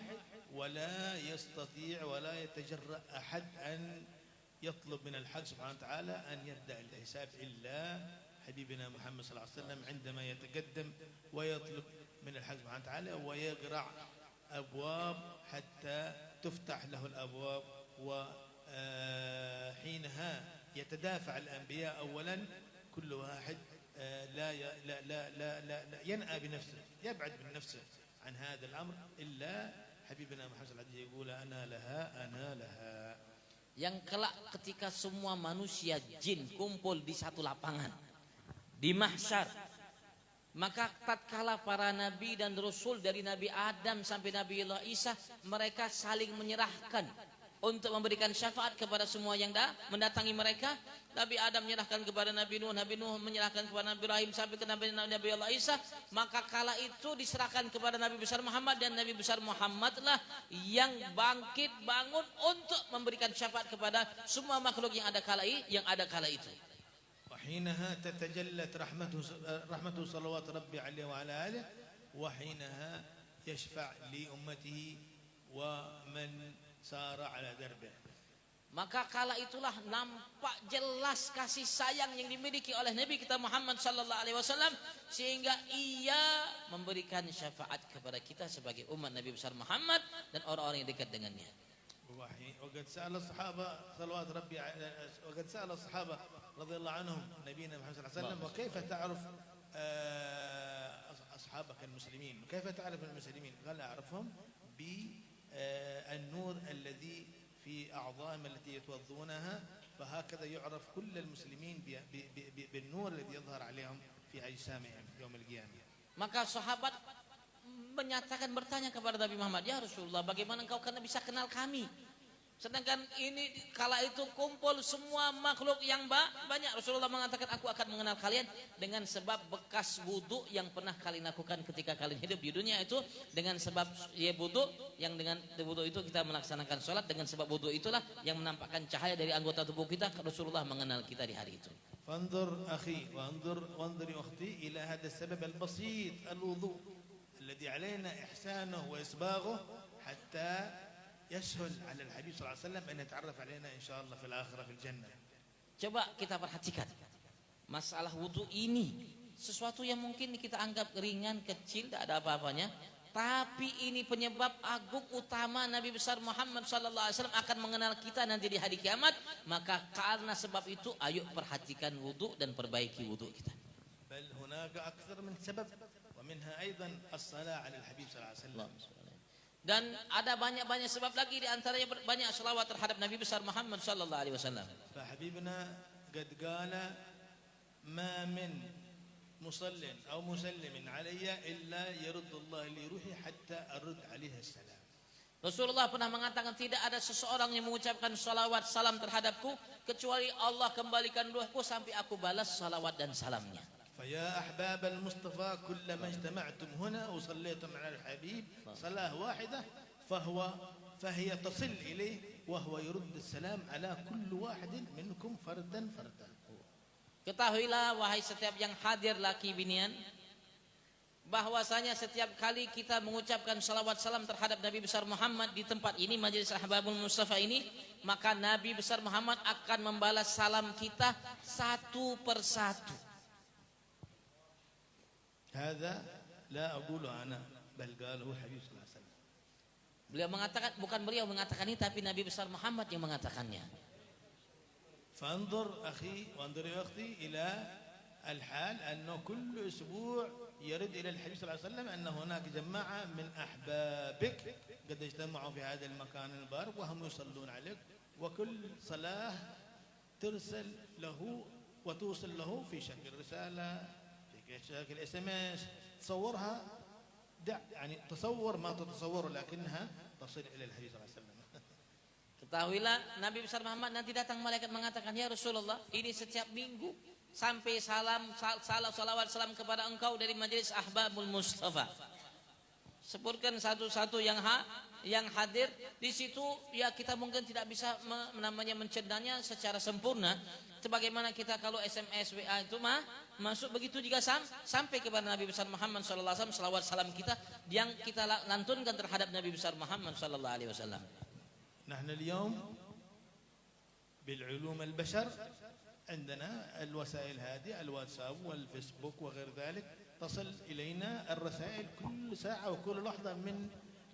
ولا يستطيع ولا يتجرأ أحد أن يطلب من الحق سبحانه وتعالى أن يبدأ الحساب إلا حبيبنا محمد صلى الله عليه وسلم عندما يتقدم ويطلب من الحق سبحانه وتعالى ويقرع أبواب حتى تفتح له الأبواب وحينها يتدافع الأنبياء أولا كل واحد لا ينأى بنفسه يبعد من نفسه عن هذا الأمر إلا حبيبنا محمد صلى الله عليه وسلم يقول أنا لها Yang kelak ketika semua manusia jin kumpul di satu lapangan di mahsyar, maka tatkala para nabi dan rasul dari Nabi Adam sampai Nabi Allah Isa mereka saling menyerahkan untuk memberikan syafaat kepada semua yang mendatangi mereka. Nabi Adam menyerahkan kepada Nabi Nuh menyerahkan kepada Nabi Ibrahim sampai ke Nabi Allah Isa, maka kala itu diserahkan kepada Nabi besar Muhammad dan Nabi besar Muhammad lah yang bangkit bangun untuk memberikan syafaat kepada semua makhluk yang ada kala itu. وحينها تتجلت رحمته صلوات ربي عليه وعلى آله وحينها يشفع لأمته ومن سار على دربه. Maka kala itulah nampak jelas kasih sayang yang dimiliki oleh Nabi kita Muhammad sallallahu alaihi wasallam sehingga ia memberikan syafaat kepada kita sebagai umat Nabi besar Muhammad dan orang-orang yang dekat dengannya. وقد سأل الصحابة صلوات ربي وقد سأل الصحابة رضي الله عنهم نبينا محمد صلى الله عليه وسلم وكيف تعرف أصحابك المسلمين وكيف تعرف المسلمين؟ قال أعرفهم بالنور الذي في أعضائهم التي يتوضونها فهكذا يعرف كل المسلمين بالنور الذي يظهر عليهم في أجسامهم يوم القيامة. Maka sahabat bertanya kepada Nabi Muhammad, ya Rasulullah, bagaimana engkau karena bisa kenal kami? Sedangkan ini kala itu kumpul semua makhluk yang banyak. Rasulullah mengatakan aku akan mengenal kalian dengan sebab bekas wudu yang pernah kalian lakukan ketika kalian hidup di dunia itu, dengan sebab wudu yang dengan wudu itu kita melaksanakan sholat, dengan sebab wudu itulah yang menampakkan cahaya dari anggota tubuh kita. Rasulullah mengenal kita di hari itu. فانظر أخي وانظري أختي إلى هذا السبب البسيط الوضوء الذي علينا إحسانه وإسباغه حتى يسهل على الحبيب صلى الله عليه وسلم أن يتعرف علينا إن شاء الله في الآخرة في الجنة. Coba kita perhatikan masalah wudu ini, sesuatu yang mungkin kita anggap ringan, kecil, tidak ada apa-apanya, tapi ini penyebab agung utama Nabi besar Muhammad sallallahu alaihi wasallam akan mengenal kita nanti di hari kiamat. Maka karena sebab itu ayo perhatikan wudu dan perbaiki wudu kita. بل هناك أكثر من سبب ومنها أيضا الصلاة على الحبيب صلى الله عليه وسلم. Dan ada banyak sebab lagi, di antaranya banyak selawat terhadap Nabi besar Muhammad sallallahu alaihi wasallam. فحبيبنا قد قال ما من مصل أو مسلم علي إلا يرد الله لي روحي حتى أرد عليه السلام. Rasulullah pernah mengatakan tidak ada seseorang yang mengucapkan salawat salam terhadapku kecuali Allah kembalikan ruhku sampai aku balas salawat dan salamnya. فيا أحباب المصطفى كلما اجتمعتم هنا وصليتم على الحبيب صلاة واحدة فهي تصل إليه وهو يرد السلام على كل واحد منكم فردا. Ketahuilah wahai setiap yang hadir laki binian, bahwasanya setiap kali kita mengucapkan salawat salam terhadap Nabi besar Muhammad di tempat ini, majelis Ahbabul Mustafa ini, maka Nabi besar Muhammad akan membalas salam kita satu persatu. هذا لا أقوله أنا بل قاله الحبيب صلى الله عليه وسلم. Beliau mengatakan, bukan beliau mengatakan ini, tapi Nabi besar Muhammad yang mengatakannya. فانظر أخي وانظري أختي إلى الحال أنه كل أسبوع يرد إلى الحبيب صلى الله عليه وسلم أن هناك جماعة من أحبابك قد اجتمعوا في هذا المكان المبارك وهم يصلون عليك، وكل صلاة ترسل له وتوصل له في شكل رسالة، في شكل SMS، تصورها يعني تصور ما تتصور لكنها تصل إلى الحبيب صلى الله عليه وسلم. Ketahuilah Nabi besar Muhammad nanti datang malaikat mengatakan, ya Rasulullah, ini setiap minggu sampai salawat salam kepada engkau dari majelis Ahbabul Mustafa. Sebutkan satu-satu yang hadir di situ, ya kita mungkin tidak bisa namanya mencernanya secara sempurna. Sebagaimana kita kalau SMS WA itu masuk, begitu juga sampai kepada Nabi besar Muhammad sallallahu alaihi wasallam salawat salam kita yang kita lantunkan terhadap Nabi besar Muhammad sallallahu alaihi wasallam. نحن اليوم بالعلوم البشر عندنا الوسائل هذه، الواتساب والفيسبوك وغير ذلك، تصل إلينا الرسائل كل ساعة وكل لحظة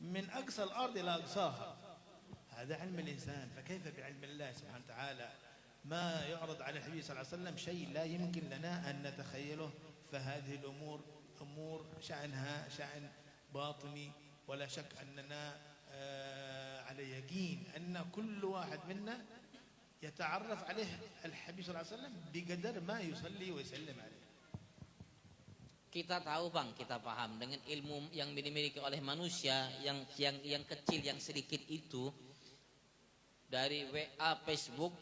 من أقصى الأرض إلى أقصاها. هذا علم الإنسان، فكيف بعلم الله سبحانه وتعالى؟ ما يعرض على النبي صلى الله عليه وسلم شيء لا يمكن لنا أن نتخيله، فهذه الأمور أمور شأنها شأن باطني، ولا شك أننا على يقين أن كل واحد منا يتعرف عليه الحبيب صلى الله عليه وسلم بقدر ما يصلي ويسلم عليه. Kita tahu Bang, kita paham dengan ilmu yang dimiliki oleh manusia yang kecil, yang sedikit itu, dari WA, Facebook,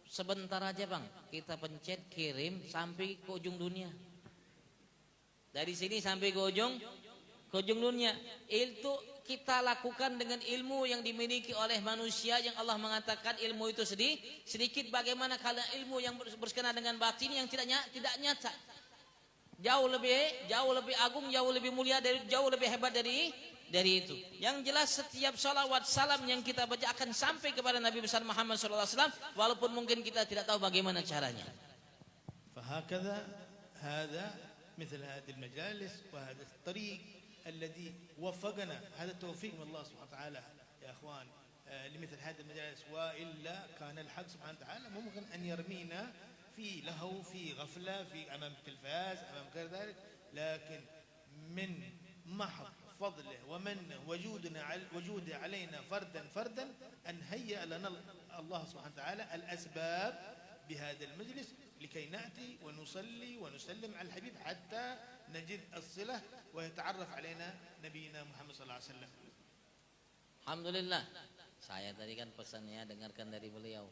sebentar aja Bang, kita pencet kirim sampai ke ujung dunia. Dari sini sampai ke ujung dunia. Itu kita lakukan dengan ilmu yang dimiliki oleh manusia yang Allah mengatakan ilmu itu sedikit. Bagaimana kalau ilmu yang berkenaan dengan batin yang tidak nyata? Jauh lebih agung, jauh lebih mulia, jauh lebih hebat dari itu. Yang jelas setiap salawat salam yang kita baca akan sampai kepada Nabi besar Muhammad SAW, walaupun mungkin kita tidak tahu bagaimana caranya. فهكذا هذا مثل هذه المجالس وهذا الطريق الذي وفقنا، هذا توفيق من الله سبحانه وتعالى يا اخوان لمثل هذه المجالس، والا كان الحق سبحانه وتعالى ممكن ان يرمينا في لهو، في غفله، في امام التلفاز، امام غير ذلك، لكن من محض فضله ومنه وجوده علينا فردا ان هيأ لنا الله سبحانه وتعالى الاسباب بهذا المجلس لكي نأتي ونصلي ونسلم على الحبيب حتى نجد الصلة ويتعرف علينا نبينا محمد صلى الله عليه وسلم. Alhamdulillah. Saya tadi kan pesannya dengarkan dari beliau.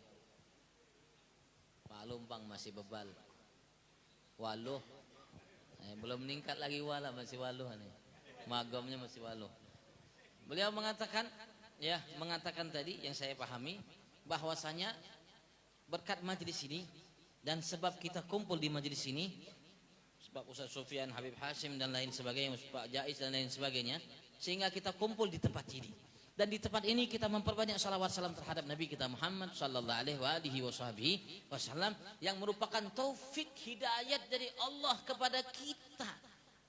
Pak Lumpang masih bebal. Waluh. Belum meningkat lagi wala, masih waluh nih. Magamnya masih waluh. Beliau mengatakan tadi yang saya pahami bahwasanya berkat majelis ini dan sebab kita kumpul di majelis ini, sebab Ustaz Sufyan, Habib Hashim dan lain sebagainya, Pak Jais dan lain sebagainya, sehingga kita kumpul di tempat ini. Dan di tempat ini kita memperbanyak salawat salam terhadap Nabi kita Muhammad sallallahu alaihi wasallam yang merupakan taufik hidayat dari Allah kepada kita.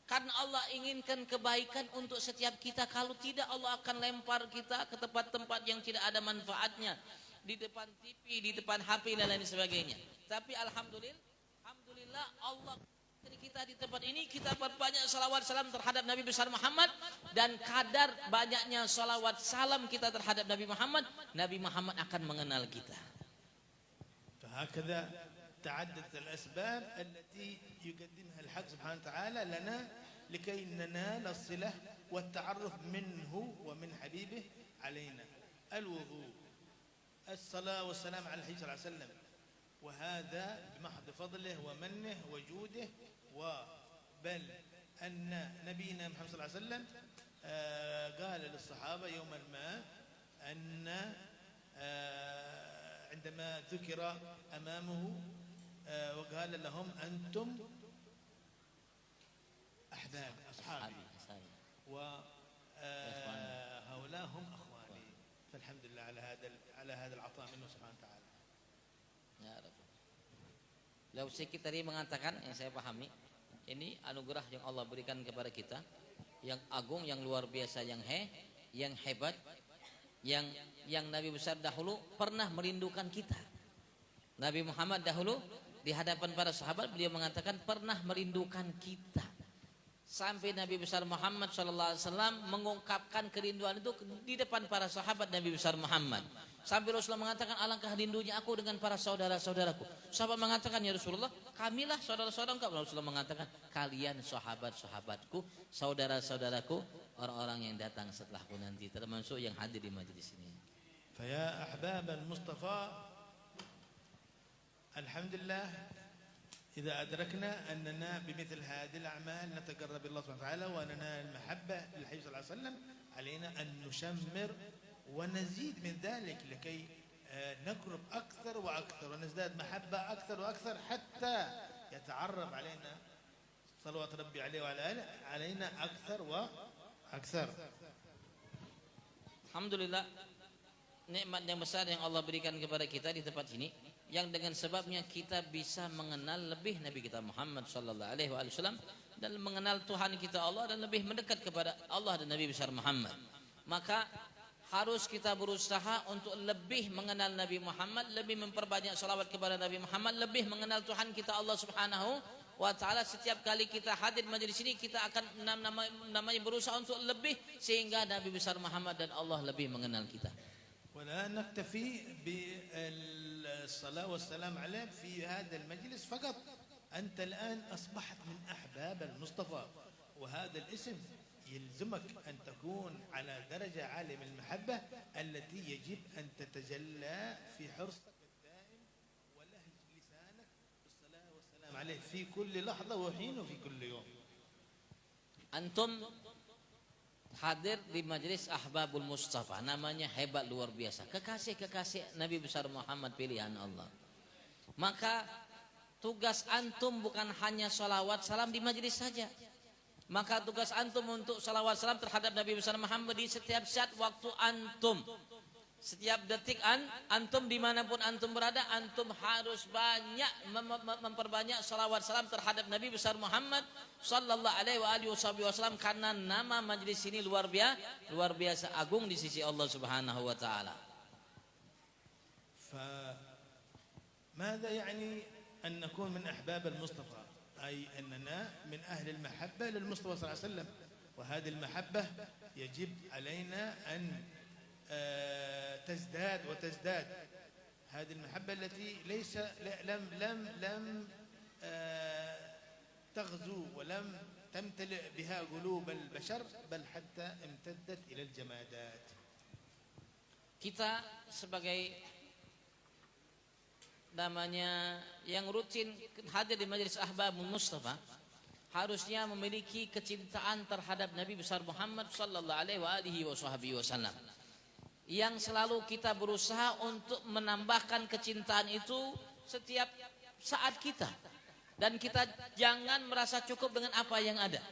Karena Allah inginkan kebaikan untuk setiap kita. Kalau tidak, Allah akan lempar kita ke tempat-tempat yang tidak ada manfaatnya, di depan TV, di depan HP dan lain sebagainya. Tapi alhamdulillah Allah dari kita di tempat ini, kita perbanyak salawat salam terhadap Nabi besar Muhammad, dan kadar banyaknya salawat salam kita terhadap Nabi Muhammad akan mengenal kita. فهكذا تعددت الأسباب التي يقدمها الحق سبحانه وتعالى لنا لكي ننال الصلة والتعرف منه ومن حبيبه علينا. الوضوء، الصلاة والسلام على الحبيب صلى الله عليه وسلم، وهذا بمحض فضله ومنه وجوده، وبل أن نبينا محمد صلى الله عليه وسلم قال للصحابة يوما ما أن عندما ذكر أمامه وقال لهم أنتم أحباب أصحابي وهؤلاء هم أخواني. فالحمد لله على هذا العطاء منه سبحانه وتعالى. Ya Rabbi. Lalu sedikit tadi mengatakan yang saya pahami, ini anugerah yang Allah berikan kepada kita, yang agung, yang luar biasa, yang hebat, yang Nabi besar dahulu pernah merindukan kita. Nabi Muhammad dahulu di hadapan para sahabat beliau mengatakan pernah merindukan kita. Sampai Nabi besar Muhammad SAW mengungkapkan kerinduan itu di depan para sahabat Nabi besar Muhammad. Sampai Rasulullah mengatakan alangkah rindunya aku dengan para saudara-saudaraku. Sahabat mengatakan ya Rasulullah kamilah saudara-saudara engkau. Rasulullah mengatakan kalian sahabat-sahabatku, saudara-saudaraku, orang-orang yang datang setelahku nanti, termasuk yang hadir di majelis ini. فيا أحباب المصطفى الحمد لله إذا أدركنا أننا بمثل هذه الأعمال نتقرب إلى الله سبحانه وتعالى وننال المحبة للحبيب صلى الله عليه وسلم. علينا أن نشمر ونزيد من ذلك لكي نقرب أكثر وأكثر ونزداد محبة أكثر وأكثر حتى يتعرف علينا صلوات ربي عليه وعلى آله علينا أكثر وأكثر. Alhamdulillah, nikmat yang besar yang Allah berikan kepada kita di tempat ini, yang dengan sebabnya kita bisa mengenal lebih Nabi kita Muhammad sallallahu alaihi wasallam dan mengenal Tuhan kita Allah dan lebih mendekat kepada Allah dan Nabi besar Muhammad. Maka harus kita berusaha untuk lebih mengenal Nabi Muhammad, lebih memperbanyak salawat kepada Nabi Muhammad, lebih mengenal Tuhan kita Allah Subhanahu wa ta'ala. Setiap kali kita hadir majelis ini kita akan namanya berusaha untuk lebih sehingga Nabi besar Muhammad dan Allah lebih mengenal kita. ولا نكتفي بالصلاة والسلام عليه في هذا المجلس فقط. أنت الآن أصبحت من أحباب المصطفى وهذا الاسم يلزمك أن تكون على درجة عالية من المحبة التي يجب أن تتجلى في حرصك الدائم ولهج لسانك بالصلاة والسلام عليه في كل لحظة وحين وفي كل يوم. Antum hadir di majelis Ahbabul Mustafa, namanya hebat luar biasa, kekasih-kekasih Nabi besar Muhammad pilihan Allah. Maka tugas antum bukan hanya salawat salam di majelis saja. Maka tugas antum untuk salawat salam terhadap Nabi besar Muhammad di setiap saat waktu antum, setiap detik antum dimanapun antum berada, antum harus banyak memperbanyak salawat salam terhadap Nabi besar Muhammad sallallahu alaihi wasallam, karena nama majlis ini luar biasa agung di sisi Allah Subhanahu wa taala. فماذا يعني أن نكون من أحباب المصطفى؟ أي أننا من أهل المحبة للمصطفى صلى الله عليه وسلم، وهذه المحبة يجب علينا أن تزداد وتزداد. هذه المحبة التي ليس لم تغزو ولم تمتلئ بها قلوب البشر بل حتى امتدت إلى الجمادات. Kita sebagai namanya yang rutin hadir di majelis Ahbabul Mustafa harusnya memiliki kecintaan terhadap Nabi besar Muhammad sallallahu alaihi wasallam, yang selalu kita berusaha untuk menambahkan kecintaan itu setiap saat kita, dan kita jangan merasa cukup dengan apa yang ada,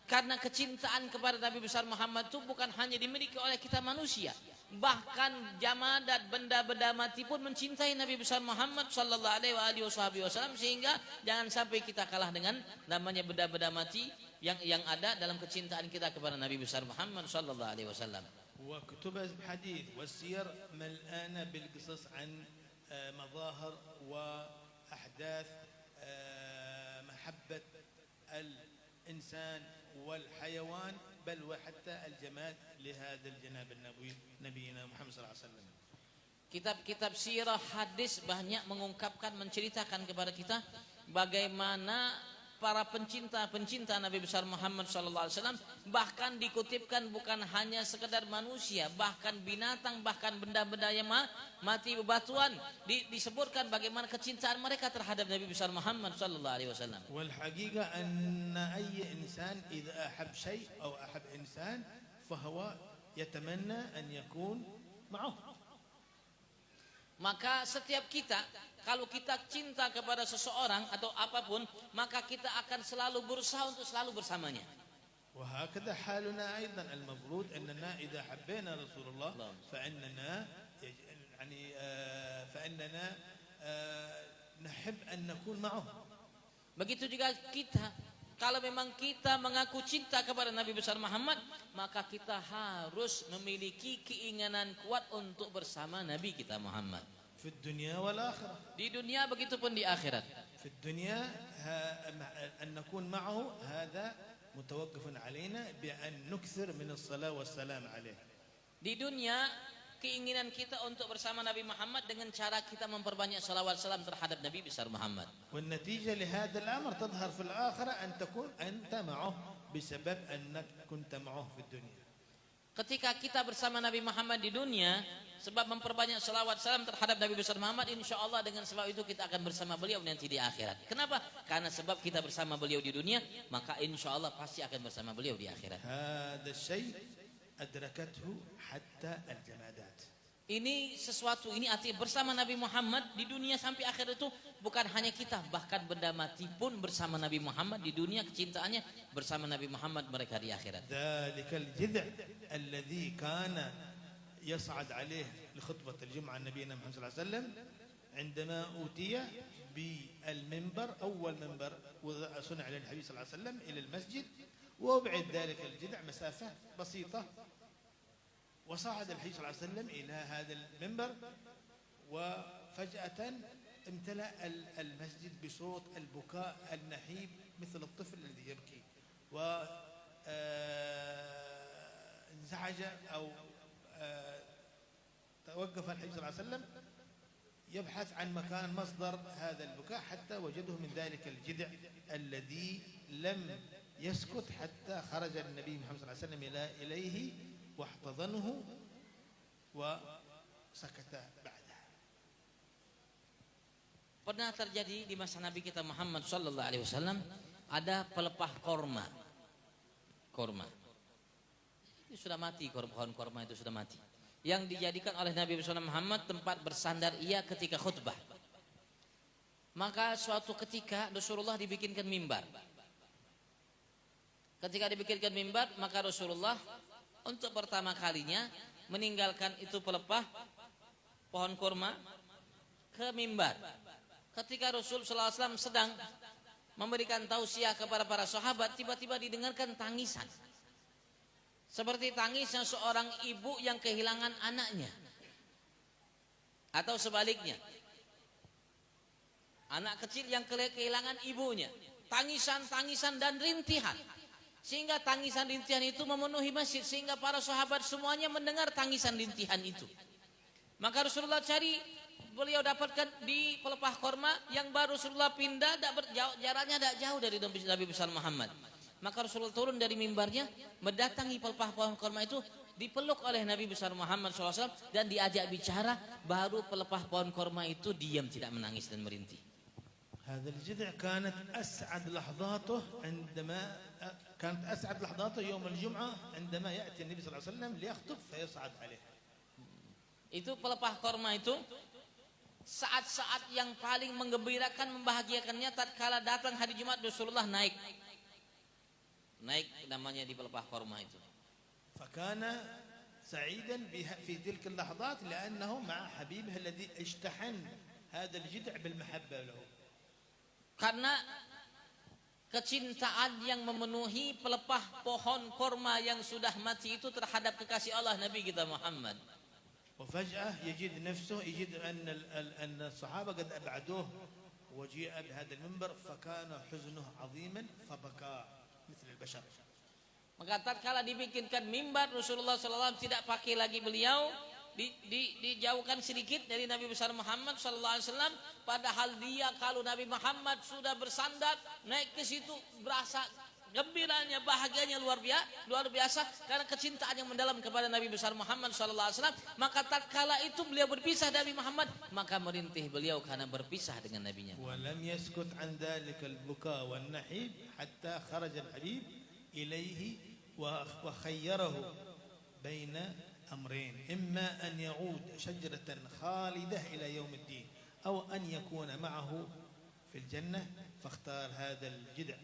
karena kecintaan kepada Nabi besar Muhammad itu bukan hanya dimiliki oleh kita manusia, bahkan jamadat benda-benda mati pun mencintai Nabi besar Muhammad sallallahu alaihi wasallam, sehingga jangan sampai kita kalah dengan namanya benda-benda mati yang ada dalam kecintaan kita kepada Nabi besar Muhammad sallallahu alaihi wasallam. وكتب الحديث والسير ملآنة بالقصص عن مظاهر وأحداث محبة الإنسان والحيوان بل وحتى الجماد لهذا الجناب النبوي نبينا محمد صلى الله عليه وسلم. Kitab-kitab sirah hadis banyak mengungkapkan, menceritakan kepada kita bagaimana para pencinta Nabi besar Muhammad sallallahu alaihi wasallam bahkan dikutipkan bukan hanya sekedar manusia, bahkan binatang, bahkan benda-benda yang mati, bebatuan, disebutkan bagaimana kecintaan mereka terhadap Nabi besar Muhammad sallallahu alaihi wasallam. والحقيقة أن أي إنسان إذا أحب شيء أو أحب إنسان فهو يتمنى أن يكون معه. Maka setiap kita, kalau kita cinta kepada seseorang atau apapun, maka kita akan selalu berusaha untuk selalu bersamanya. وهكذا حالنا أيضا. المفروض أننا إذا حبينا رسول الله فإننا نحب أن نكون معه. Begitu juga kita, kalau memang kita mengaku cinta kepada Nabi besar Muhammad, maka kita harus memiliki keinginan kuat untuk bersama Nabi kita Muhammad. في الدنيا والآخرة. Di dunia begitupun di akhirat. في الدنيا أن نكون معه هذا متوقف علينا بأن نكثر من الصلاة والسلام عليه. Di dunia keinginan kita untuk bersama Nabi Muhammad dengan cara kita memperbanyak salawat salam terhadap Nabi besar Muhammad. والنتيجة لهذا الأمر تظهر في الآخرة أن تكون أنت معه بسبب أنك كنت معه في الدنيا. Ketika kita bersama Nabi Muhammad di dunia, sebab memperbanyak salawat salam terhadap Nabi besar Muhammad, insya Allah dengan sebab itu kita akan bersama beliau nanti di akhirat. Kenapa? Karena sebab kita bersama beliau di dunia, maka insya Allah pasti akan bersama beliau di akhirat. هذا الشيء أدركته حتى الجمادات. Ini sesuatu, ini arti bersama Nabi Muhammad di dunia sampai akhir itu bukan hanya kita, bahkan benda mati pun bersama Nabi Muhammad di dunia, kecintaannya bersama Nabi Muhammad mereka di akhirat. ذلك الجذع الذي كان يصعد عليه لخطبة الجمعة نبينا محمد صلى الله عليه وسلم عندما أوتي بالمنبر، أول منبر صنع للحبيب صلى الله عليه وسلم إلى المسجد، وبعد ذلك الجذع مسافة بسيطة، وصعد الحبيب صلى الله عليه وسلم إلى هذا المنبر، وفجأة امتلأ المسجد بصوت البكاء النحيب مثل الطفل الذي يبكي، وانزعج أو توقف الحبيب صلى الله عليه وسلم يبحث عن مكان مصدر هذا البكاء حتى وجده من ذلك الجذع الذي لم يسكت حتى خرج النبي محمد صلى الله عليه وسلم إليه واحتضنه وسكت بعدها. Pernah terjadi di masa Nabi kita Muhammad sallallahu alaihi wasallam ada pelepah korma. Itu sudah mati, pohon korma itu sudah mati. Yang dijadikan oleh Nabi Muhammad tempat bersandar ia ketika khutbah. Maka suatu ketika Rasulullah dibikinkan mimbar. Ketika dibikinkan mimbar, maka Rasulullah untuk pertama kalinya meninggalkan itu pelepah pohon kurma ke mimbar. Ketika Rasul sallallahu alaihi wasallam sedang memberikan tausiah kepada para sahabat, tiba-tiba didengarkan tangisan. Seperti tangisnya seorang ibu yang kehilangan anaknya. Atau sebaliknya. Anak kecil yang kehilangan ibunya. Tangisan dan rintihan. Sehingga tangisan rintihan itu memenuhi masjid, sehingga para sahabat semuanya mendengar tangisan rintihan itu. Maka Rasulullah cari, beliau dapatkan di pelepah korma yang baru Rasulullah pindah, jaraknya tidak jauh dari Nabi besar Muhammad. Maka Rasulullah turun dari mimbarnya, mendatangi pelepah pohon korma itu, dipeluk oleh Nabi besar Muhammad SAW dan diajak bicara. Baru pelepah pohon korma itu diam, tidak menangis dan merintih. هذا الجذع كانت أسعد لحظاته يوم الجمعة عندما يأتي النبي صلى الله عليه وسلم ليخطب فيصعد عليه. Itu pelepah korma itu saat-saat yang paling menggembirakan, membahagiakannya tatkala datang hari Jumat Rasulullah naik namanya di pelepah korma itu. فكان سعيدا في تلك اللحظات لأنه مع حبيبه الذي اشتحن هذا الجذع بالمحبة له. Karena kecintaan yang memenuhi pelepah pohon korma yang sudah mati itu terhadap kekasih Allah Nabi kita Muhammad. وفجأة يجد أن الصحابة قد أبعدوه وجيء بهذا المنبر فكان حزنه عظيما فبكى مثل البشر. Maka tatkala dibikinkan mimbar, Rasulullah SAW tidak pakai lagi beliau, dijauhkan sedikit dari Nabi besar Muhammad SAW. Padahal dia kalau Nabi Muhammad sudah bersandar naik ke situ, berasa gembiranya, bahagianya luar biasa karena kecintaan yang mendalam kepada Nabi besar Muhammad SAW. Maka tatkala itu beliau berpisah dari Muhammad, maka merintih beliau karena berpisah dengan nabinya. ولم يسكت عن ذلك البكاء والنحيب حتى خرج الحبيب إليه وخيره بين أمرين، إما أن يعود شجرة خالدة إلى يوم الدين أو أن يكون معه في الجنة، فاختار هذا الجذع،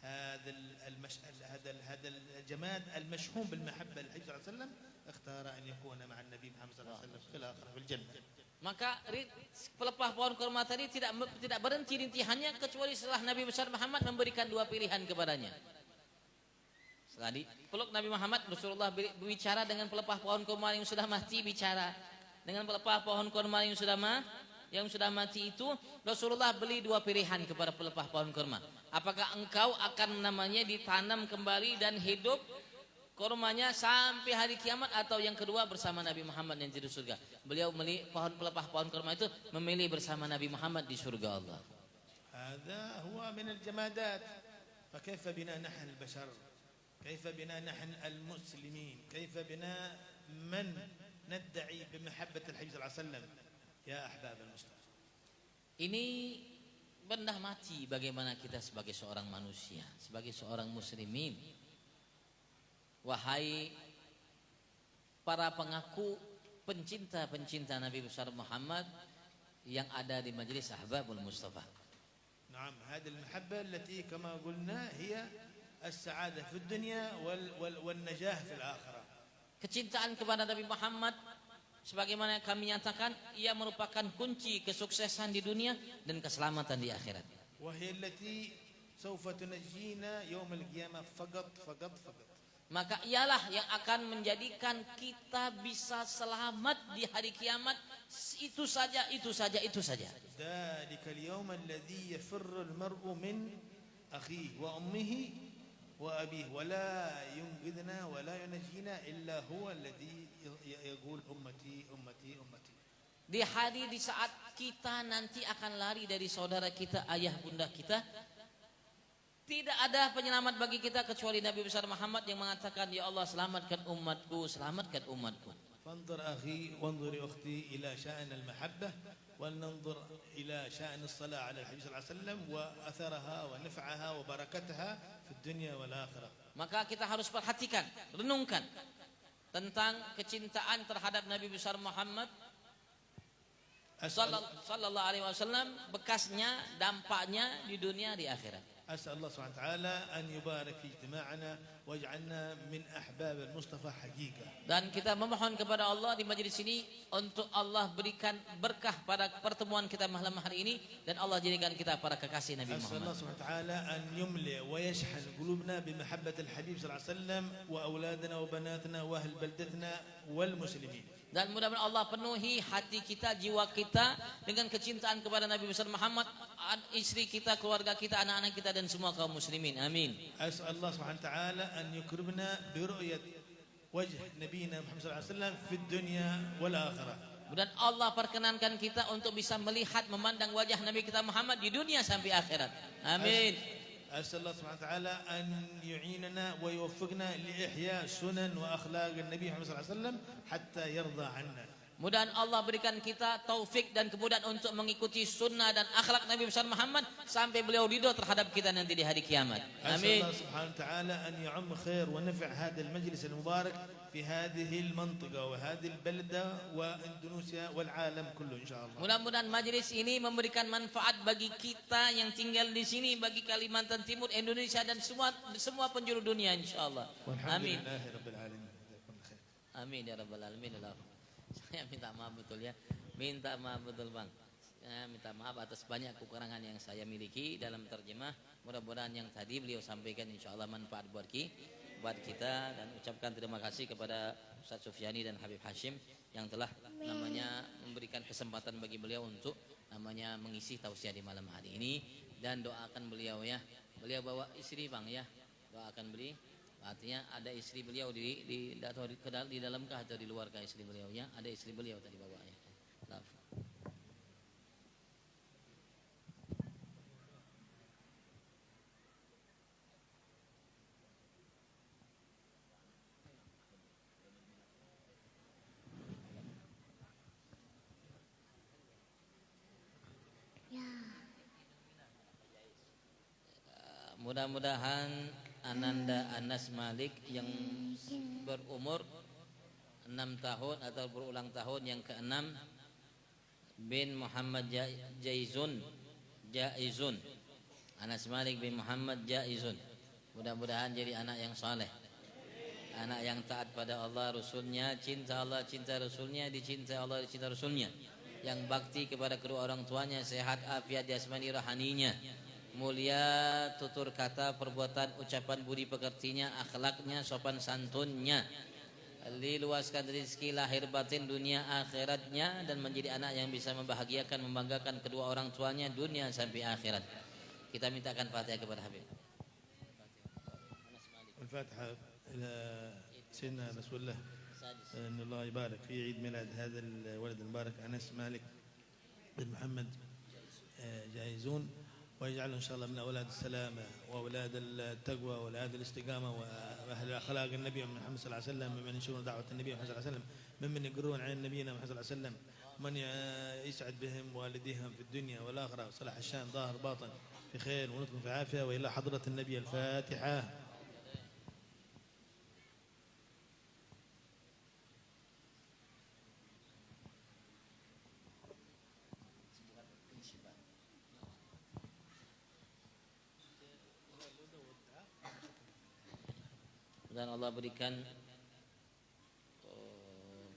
هذا الجماد المشحون بالمحبة للنبي صلى الله عليه وسلم، اختار أن يكون مع النبي محمد صلى الله عليه وسلم في الآخرة في الجنة. Maka pelepah pohon kurma tadi tidak berhenti rintihannya kecuali setelah Nabi besar Muhammad memberikan dua pilihan kepadanya. Setelah dipeluk Nabi Muhammad, Rasulullah berbicara dengan pelepah pohon kurma yang sudah mati, bicara dengan pelepah pohon kurma yang sudah yang sudah mati itu, Rasulullah beli 2 pilihan kepada pelepah pohon kurma. Apakah engkau akan namanya ditanam kembali dan hidup kurmanya sampai hari kiamat, atau yang kedua bersama Nabi Muhammad yang di surga. Beliau memilih pelepah pohon kurma itu, memilih bersama Nabi Muhammad di surga Allah. هذا هو من الجمادات فكيف بنا نحن البشر كيف بنا نحن المسلمين كيف بنا من ندعي بمحبة الحبيب صلى الله عليه وسلم يا أحباب المصطفى. Ini benda mati, bagaimana kita sebagai seorang manusia, sebagai seorang muslimin. Wahai para pengaku pencinta-pencinta Nabi besar Muhammad yang ada di majelis Ahbabul Mustafa. نعم هذه المحبة التي كما قلنا هي السعادة في الدنيا والنجاح في الآخرة. Kecintaan kepada Nabi Muhammad sebagaimana kami nyatakan, ia merupakan kunci kesuksesan di dunia dan keselamatan di akhirat. وهي التي سوف تنجينا يوم القيامة فقط. Maka ialah yang akan menjadikan kita bisa selamat di hari kiamat. Itu saja. ذلك اليوم الذي يفر المرء من أخيه وأمه وأبيه ولا ينقذنا ولا ينجينا إلا هو الذي يقول أمتي. Di hari di saat kita nanti akan lari dari saudara kita, ayah bunda kita, tidak ada penyelamat bagi kita kecuali Nabi besar Muhammad yang mengatakan, ya Allah selamatkan umatku. فانظر أخي وانظري أختي إلى شأن المحبة ولننظر إلى شأن الصلاة على الحبيب صلى الله عليه وسلم وأثرها ونفعها وبركتها في الدنيا والآخرة. Maka kita harus perhatikan, renungkan tentang kecintaan terhadap Nabi besar Muhammad sallallahu alaihi wasallam, bekasnya, dampaknya di dunia di akhirat. أسأل الله سبحانه وتعالى أن يبارك في اجتماعنا واجعلنا من أحباب المصطفى حقيقة. Dan kita memohon kepada Allah di majelis ini untuk Allah berikan berkah pada pertemuan kita malam hari ini, dan Allah jadikan kita para kekasih Nabi أسأل الله Muhammad. سبحانه وتعالى أن يملئ ويشحن قلوبنا بمحبة الحبيب صلى الله عليه وسلم وأولادنا وبناتنا وأهل بلدتنا والمسلمين. Dan mudah-mudahan Allah penuhi hati kita, jiwa kita dengan kecintaan kepada Nabi besar Muhammad, istri kita, keluarga kita, anak-anak kita, dan semua kaum muslimin. Amin. أسأل الله سبحانه وتعالى أن يكرمنا برؤية وجه نبينا محمد صلى الله عليه وسلم في الدنيا والآخرة. Dan Allah perkenankan kita untuk bisa melihat, memandang wajah Nabi kita Muhammad di dunia sampai akhirat. Amin. أسأل الله سبحانه وتعالى أن يعيننا ويوفقنا لإحياء سنن وأخلاق النبي محمد صلى الله عليه وسلم حتى يرضى عنا. Mudah-mudahan Allah berikan kita taufik dan kemudahan untuk mengikuti sunnah dan akhlak Nabi besar Muhammad sampai beliau ridho terhadap kita nanti di hari kiamat. Amin. أسأل الله سبحانه وتعالى أن يعم خير ونفع هذا المجلس المبارك في هذه المنطقة وهذه البلدة وإندونيسيا والعالم كله إن شاء الله. Mudah-mudahan majelis ini memberikan manfaat bagi kita yang tinggal di sini, bagi Kalimantan Timur, Indonesia, dan semua penjuru dunia insyaallah. Amin. والحمد لله رب العالمين. Amin ya rabbal alamin. Saya minta maaf betul ya. Minta maaf betul Bang. Minta maaf atas banyak kekurangan yang saya miliki dalam terjemah. Mudah-mudahan yang tadi beliau sampaikan insyaallah manfaat buat kita, dan ucapkan terima kasih kepada Ustaz Sufyani dan Habib Hashim yang telah namanya memberikan kesempatan bagi beliau untuk namanya mengisi tausiah di malam hari ini, dan doakan beliau ya. Beliau bawa istri Bang ya. Doakan beliau. Artinya ada istri beliau di dalamkah atau di luarkah istri beliau ya? Ada istri beliau tadi bawa ya. Mudah-mudahan Ananda Anas Malik yang berumur 6 tahun atau berulang tahun yang ke-6 bin Muhammad Jaizun Anas Malik bin Muhammad Jaizun, mudah-mudahan jadi anak yang saleh, anak yang taat pada Allah Rasulnya, cinta Allah, cinta Rasulnya, dicintai Allah, dicinta Rasulnya, yang bakti kepada kedua orang tuanya, sehat afiat jasmani rohaninya, mulia tutur kata, perbuatan, ucapan budi pekertinya, akhlaknya, sopan santunnya, diluaskan rezeki lahir batin dunia akhiratnya dan menjadi anak yang bisa membahagiakan membanggakan kedua orang tuanya dunia sampai akhirat. Kita mintakan Fatihah kepada Habib. الفاتحة إلى سيدنا رسول الله أن الله يبارك في عيد ميلاد هذا الولد المبارك أنس مالك بن محمد جايزون، ويجعله إن شاء الله من أولاد السلامة وأولاد التقوى وأولاد الاستقامة وأهل أخلاق النبي محمد صلى الله عليه وسلم، ممن ينشرون دعوة النبي محمد صلى الله عليه وسلم، ممن يقرون عن نبينا محمد صلى الله عليه وسلم، من يسعد بهم والديهم في الدنيا والآخرة وصلاح الشان ظاهر باطن في خير ونطق في عافية. وإلى حضرة النبي الفاتحة. Dan Allah berikan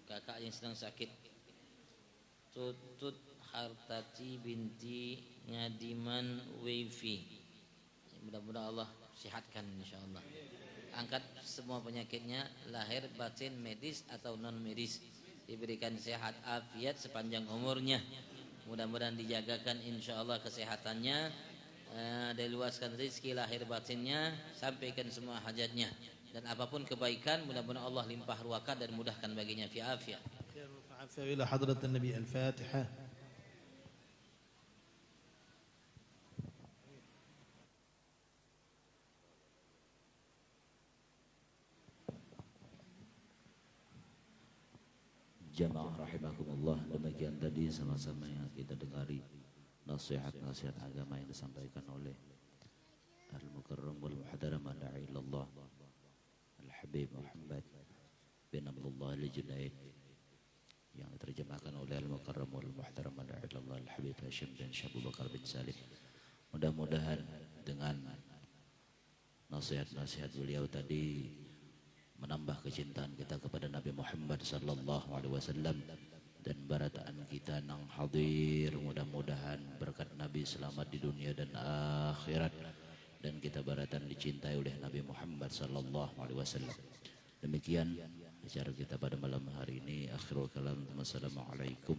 kakak yang sedang sakit, Tutut Hartati binti Ngadiman Wifi, mudah-mudahan Allah sihatkan insyaallah. Angkat semua penyakitnya, lahir batin medis atau non medis, diberikan sehat afiat sepanjang umurnya, mudah-mudahan dijagakan insyaallah kesehatannya, diluaskan rezeki lahir batinnya, sampaikan semua hajatnya. Dan apapun kebaikan mudah-mudahan Allah limpah ruahkan dan mudahkan baginya fi afiyah. إلى حضرة النبي الفاتحة. Jamaah rahimakumullah, demikian tadi sama-sama yang kita dengari nasihat-nasihat agama yang disampaikan oleh Al-Mukarram wal Muhtaram Da'i ilallah Al-Habib Muhammad bin Abdullah Al-Junaid, yang diterjemahkan oleh Al-Mukarram wal Muhtaram Da'i ilallah Al-Habib Hashim bin Syekh Abu Bakar bin Salim. Mudah-mudahan dengan nasihat-nasihat beliau tadi menambah kecintaan kita kepada Nabi Muhammad sallallahu alaihi wasallam dan barataan kita nang hadir. Mudah-mudahan berkat Nabi selamat di dunia dan akhirat, dan kita baratan dicintai oleh Nabi Muhammad sallallahu alaihi wasallam. Demikian acara kita pada malam hari ini. Akhirul kalam, wassalamualaikum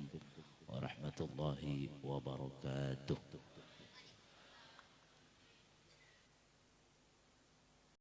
warahmatullahi wabarakatuh.